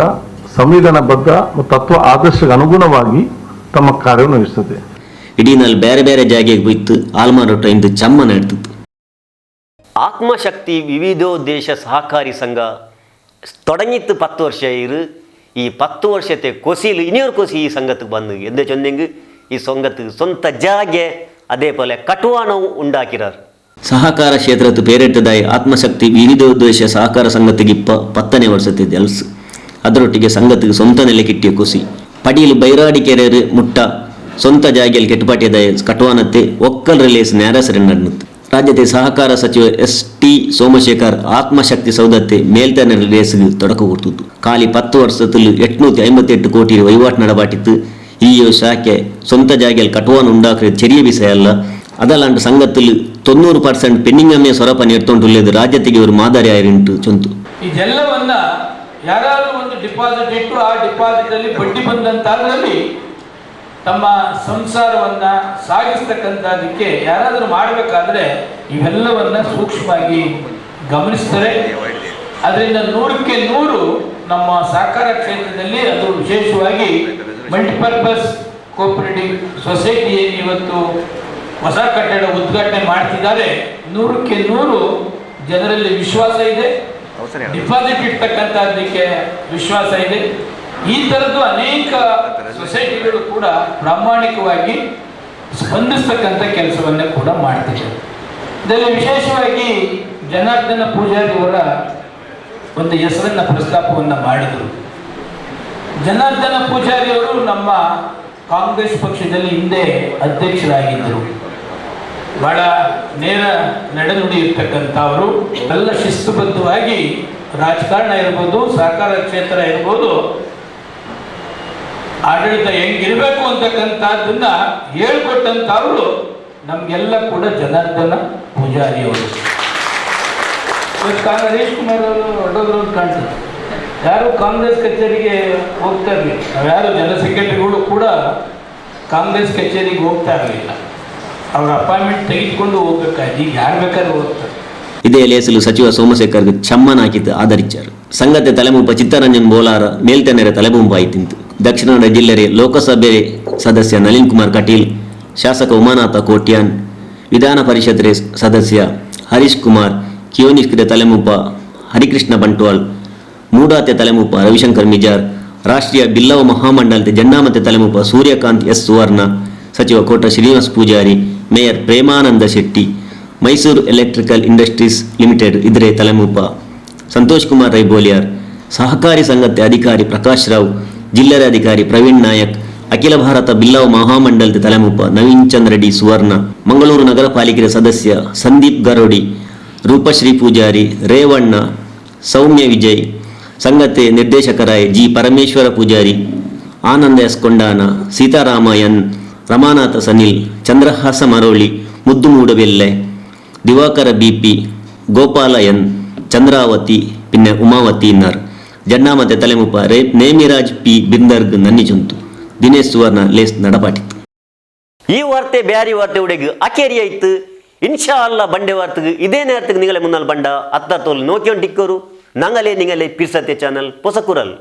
S12: ಸಂವಿಧಾನಬದ್ಧ ಮತ್ತು ತತ್ವ ಆದರ್ಶಕ್ಕೆ ಅನುಗುಣವಾಗಿ ತಮ್ಮ ಕಾರ್ಯನಿರ್ವಹಿಸುತ್ತದೆ.
S2: ಇಡೀ ನಲ್ಲಿ ಬೇರೆ ಬೇರೆ ಜಾಗೆಗೆ ಹೋಯ್ತು ಆಲ್ಮಾರೊಟ್ಟ ಇಂದು ಚಮ್ಮನ ಇಡ್ತಿತ್ತು.
S1: ಆತ್ಮಶಕ್ತಿ ವಿವಿಧೋದ್ದೇಶ ಸಹಕಾರಿ ಸಂಘ തുടങ്ങിയിട്ട് 10 ವರ್ಷ ಇರು. ಈ 10 ವರ್ಷത്തെ ಕೊಸಿಲು ಇನ್ನೊರು ಕೊಸಿ ಈ ಸಂಘಕ್ಕೆ ಬಂದು ಎಂದ ಚೊಂದೆಂಗು ಈ ಸಂಘಕ್ಕೆ ಸ್ವಂತ ಜಾಗೆ അതേപോലെ ಕಟುವಾಣವು ಉಂಡಾಕಿರಾರು.
S2: ಸಹಕಾರ ಕ್ಷೇತ್ರದ್ದು ಪೇರೆಟ್ಟದಾಯಿ ಆತ್ಮಶಕ್ತಿ ವಿವಿಧೋದ್ದೇಶ ಸಹಕಾರ ಸಂಘತ್ತಿಗೆ 10ನೇ ವರ್ಷದ ಜಲ್ಸ್. ಅದರೊಟ್ಟಿಗೆ ಸಂಘತ್ತಿಗೆ ಸ್ವಂತ ನೆಲೆ ಕಿಟ್ಟಿಯ ಕುಸಿ ಪಡಿಯಲು ಬೈರಾಡಿಕೆರೆರು ಮುಟ್ಟ ಸ್ವಂತ ಜಾಗೆಯಲ್ಲಿ ಕೆಟ್ಟುಪಾಟಿಯದಾಯ ಕಟುವಾನತ್ತೆ ಒಕ್ಕಲ್ ರಿಲೇಸ್ ನ್ಯಾರಸರನ್ನು ನಡೆಯುತ್ತೆ. ರಾಜ್ಯದ ಸಹಕಾರ ಸಚಿವ ST ಸೋಮಶೇಖರ್ ಆತ್ಮಶಕ್ತಿ ಸೌದತ್ತೆ ಮೇಲ್ತನ ರಿಲೇಸ್ಗೆ ತೊಡಕ ಕೊಡ್ತಿತ್ತು. ಖಾಲಿ 10 ವರ್ಷದಲ್ಲಿ 858 ಕೋಟಿ ವಹಿವಾಟು ನಡಬಾಟಿತ್ತು. ಈ ಶಾಖೆ ಸ್ವಂತ ಜಾಗೆಯಲ್ಲಿ ಕಟುವಾನ ಉಂಡಾಕ್ರೆ ಚೆರಿಯ ವಿಷಯ ಅಲ್ಲ. ಅದಲ್ಲಾಂಡು ಸಂಘത്തിൽ 90% ಪೆನ್ನಿಂಗಮ್ಮೆ ಸ್ವರಪ ನೀಡ್ತೊಂಡುಳ್ಳದು ರಾಜ್ಯತೆಗೆ ಇವರು ಮಾದರಿ ಆಯಿರಿಂಟು ಚೊಂತು.
S13: ಇದೆಲ್ಲವನ್ನ ಯಾರಾದರೂ ಒಂದು ಡಿಪಾಸಿಟ್ ಇಟ್ಟು ಆ ಡಿಪಾಸಿಟ್ ಅಲ್ಲಿ ಬಡ್ಡಿ ಬಂದಂತಾದ್ರಲ್ಲಿ ತಮ್ಮ ಸಂಸಾರವನ್ನ ಸಾಗಿಸ್ತಕ್ಕಂಥದಕ್ಕೆ ಯಾರಾದರೂ ಮಾಡಬೇಕಾದ್ರೆ ಇವೆಲ್ಲವನ್ನ ಸೂಕ್ಷ್ಮವಾಗಿ ಗಮನಿಸ್ತಾರೆ. ಅದರಿಂದ 100ಕ್ಕೆ 100 ನಮ್ಮ ಸಹಕಾರ ಕ್ಷೇತ್ರದಲ್ಲಿ ಅದು ವಿಶೇಷವಾಗಿ ಮಲ್ಟಿಪರ್ಪಸ್ ಕೋಆಪರೇಟಿವ್ ಸೊಸೈಟಿ ಇವತ್ತು ಹೊಸ ಕಟ್ಟಡ ಉದ್ಘಾಟನೆ ಮಾಡ್ತಿದ್ದಾರೆ. 100ಕ್ಕೆ 100 ಜನರಲ್ಲಿ ವಿಶ್ವಾಸ ಇದೆ, ಡಿಪಾಸಿಟ್ ಇಡ್ತಕ್ಕಂಥದ್ದಕ್ಕೆ ವಿಶ್ವಾಸ ಇದೆ. ಈ ಥರದ್ದು ಅನೇಕ ಸೊಸೈಟಿಗಳು ಕೂಡ ಪ್ರಾಮಾಣಿಕವಾಗಿ ಸ್ಪಂದಿಸ್ತಕ್ಕಂಥ ಕೆಲಸವನ್ನ ಕೂಡ ಮಾಡ್ತಿದ್ದಾರೆ. ಇದರಲ್ಲಿ ವಿಶೇಷವಾಗಿ ಜನಾರ್ದನ ಪೂಜಾರಿ ಅವರ ಒಂದು ಹೆಸರನ್ನ ಪ್ರಸ್ತಾಪವನ್ನು ಮಾಡಿದರು. ಜನಾರ್ದನ ಪೂಜಾರಿ ಅವರು ನಮ್ಮ ಕಾಂಗ್ರೆಸ್ ಪಕ್ಷದಲ್ಲಿ ಹಿಂದೆ ಅಧ್ಯಕ್ಷರಾಗಿದ್ದರು. ಬಹಳ ನೇರ ನಡೆನುಡಿ ಇರ್ತಕ್ಕಂಥ ಅವರು ಎಲ್ಲ ಶಿಸ್ತುಬದ್ಧವಾಗಿ ರಾಜಕಾರಣ ಇರ್ಬೋದು, ಸಹಕಾರ ಕ್ಷೇತ್ರ ಇರ್ಬೋದು, ಆಡಳಿತ ಹೆಂಗಿರಬೇಕು ಅಂತಕ್ಕಂಥದ್ದನ್ನ ಹೇಳ್ಕೊಟ್ಟಂಥವ್ರು ನಮಗೆಲ್ಲ ಕೂಡ ಜನಾರ್ದನ ಪೂಜಾರಿ ಅವರು. ಹರೀಶ್ ಕುಮಾರ್ ಅವರು ಹೊರಡೋದ್ರು ಅಂತ ಕಾಣ್ತದೆ. ಯಾರು ಕಾಂಗ್ರೆಸ್ ಕಚೇರಿಗೆ ಹೋಗ್ತಾ ಇರಲಿಲ್ಲ. ಯಾರು ಜನರಲ್ ಸೆಕ್ರೆಟರಿಗಳು ಕೂಡ ಕಾಂಗ್ರೆಸ್ ಕಚೇರಿಗೆ ಹೋಗ್ತಾ ಇರಲಿಲ್ಲ. ಅವರ ಅಪಾಯಿಂಟ್ಮೆಂಟ್ ತೆಗೆದುಕೊಂಡು ಹೋಗ್ಬೇಕಾಯ್ತು. ಈಗ ಯಾರು ಬೇಕಾದ್ರೂ ಹೋಗ್ತಾರೆ.
S2: ಇದೇ ಲೇಸಲು ಸಚಿವ ಸೋಮಶೇಖರ್ಗೆ ಚಮ್ಮನಾಕಿದ್ದು ಆಧರಿಸಿದರು. ಸಂಗತೆ ತಲೆಮುಂಪ ಚಿತ್ತರಂಜನ್ ಬೋಲಾರ ಮೇಲ್ತನೆರ ತಲೆಮುಂಪಾಯಿತಿಂತು. ದಕ್ಷಿಣ ಕನ್ನಡ ಜಿಲ್ಲೆ ಲೋಕಸಭೆ ಸದಸ್ಯ ನಳಿನ್ ಕುಮಾರ್ ಕಟೀಲ್, ಶಾಸಕ ಉಮಾನಾಥ ಕೋಟ್ಯಾನ್, ವಿಧಾನ ಪರಿಷತ್ ಸದಸ್ಯ ಹರೀಶ್ ಕುಮಾರ್, ಕಿಯೋನಿಸ್ಕಿದ ತಲೆಮುಂಪ ಹರಿಕೃಷ್ಣ ಬಂಟ್ವಾಳ್, ಮೂಡಾತೆ ತಲೆಮುಂಪ ರವಿಶಂಕರ್ ಮಿಜಾರ್, ರಾಷ್ಟ್ರೀಯ ಬಿಲ್ಲವ ಮಹಾಮಂಡಲದ ಜಂಡಾಮತೆ ತಲೆಮುಂಪ ಸೂರ್ಯಕಾಂತ್ ಎಸ್ ಸುವರ್ಣ, ಸಚಿವ Kota Srinivas Poojary, mayor Premananda Shetty, Mysore electrical industries limited ಇದರ ತಲೆಮುಂಪ ಸಂತೋಷ್ ಕುಮಾರ್ ರೈಬೋಲಿಯಾರ್, ಸಹಕಾರಿ ಸಂಘದ ಅಧಿಕಾರಿ ಪ್ರಕಾಶ್ ರಾವ್, ಜಿಲ್ಲಾ ಅಧಿಕಾರಿ ಪ್ರವೀಣ್ ನಾಯಕ್, ಅಖಿಲ ಭಾರತ ಬಿಲ್ಲವ ಮಹಾಮಂಡಲದ ತಲೆಮುಂಪ ನವೀನ್ ಚಂದ್ರ ರೆಡ್ಡಿ ಸುವರ್ಣ, ಮಂಗಳೂರು ನಗರ ಪಾಲಿಕೆ ಸದಸ್ಯ ಸಂದೀಪ್ ಗರೋಡಿ, ರೂಪಶ್ರೀ ಪೂಜಾರಿ, ರೇವಣ್ಣ, ಸೌಮ್ಯ ವಿಜಯ್, ಸಂಗತೆ ನಿರ್ದೇಶಕರಾಯ G Parameshwara Poojary, Ananda S Kondana, Seetharama N, Ramanatha Sanil, Chandrahasa Maroli, Muddu Moodabelle, Divakara BP, Gopala N, Chandravathi ಪಿನ್ನ ಉಮಾವತಿ ಇನ್ನರ್, ಜಂಡಾಮತೆ ತಲೆಮುಪ ನೇಮಿರಾಜ್ ಪಿ ಬಿಂದರ್ಗ್ ನನ್ನಿಜುಂತು, ದಿನೇಶ್ ಸುವರ್ಣ ಲೇಸ್ ನಡಪಾಟಿತ್ತು.
S1: ಈ ವಾರ್ತೆ ಬ್ಯಾರಿ ವಾರ್ತೆ ಉಡೆಗ್ ಅಕೇರಿ ಆಯ್ತು. ಇನ್ಶಾ ಅಲ್ಲ ಬಂಡೆ ವಾರ್ತೆಗೆ ಇದೇ ನೇರத்துக்கு ನಿಗಲೆ ಮುನ್ನಲ್ ಬಂಡ ಅತ್ತ ತೋಲ್ ನೋಕಿಯೊಂಡಿಕ್ಕರು ನಂಗಲೇ ನಿಗಲೆ ಪಿರ್ಸತೆ ಚಾನಲ್ ಪೊಸಕುರಲ್.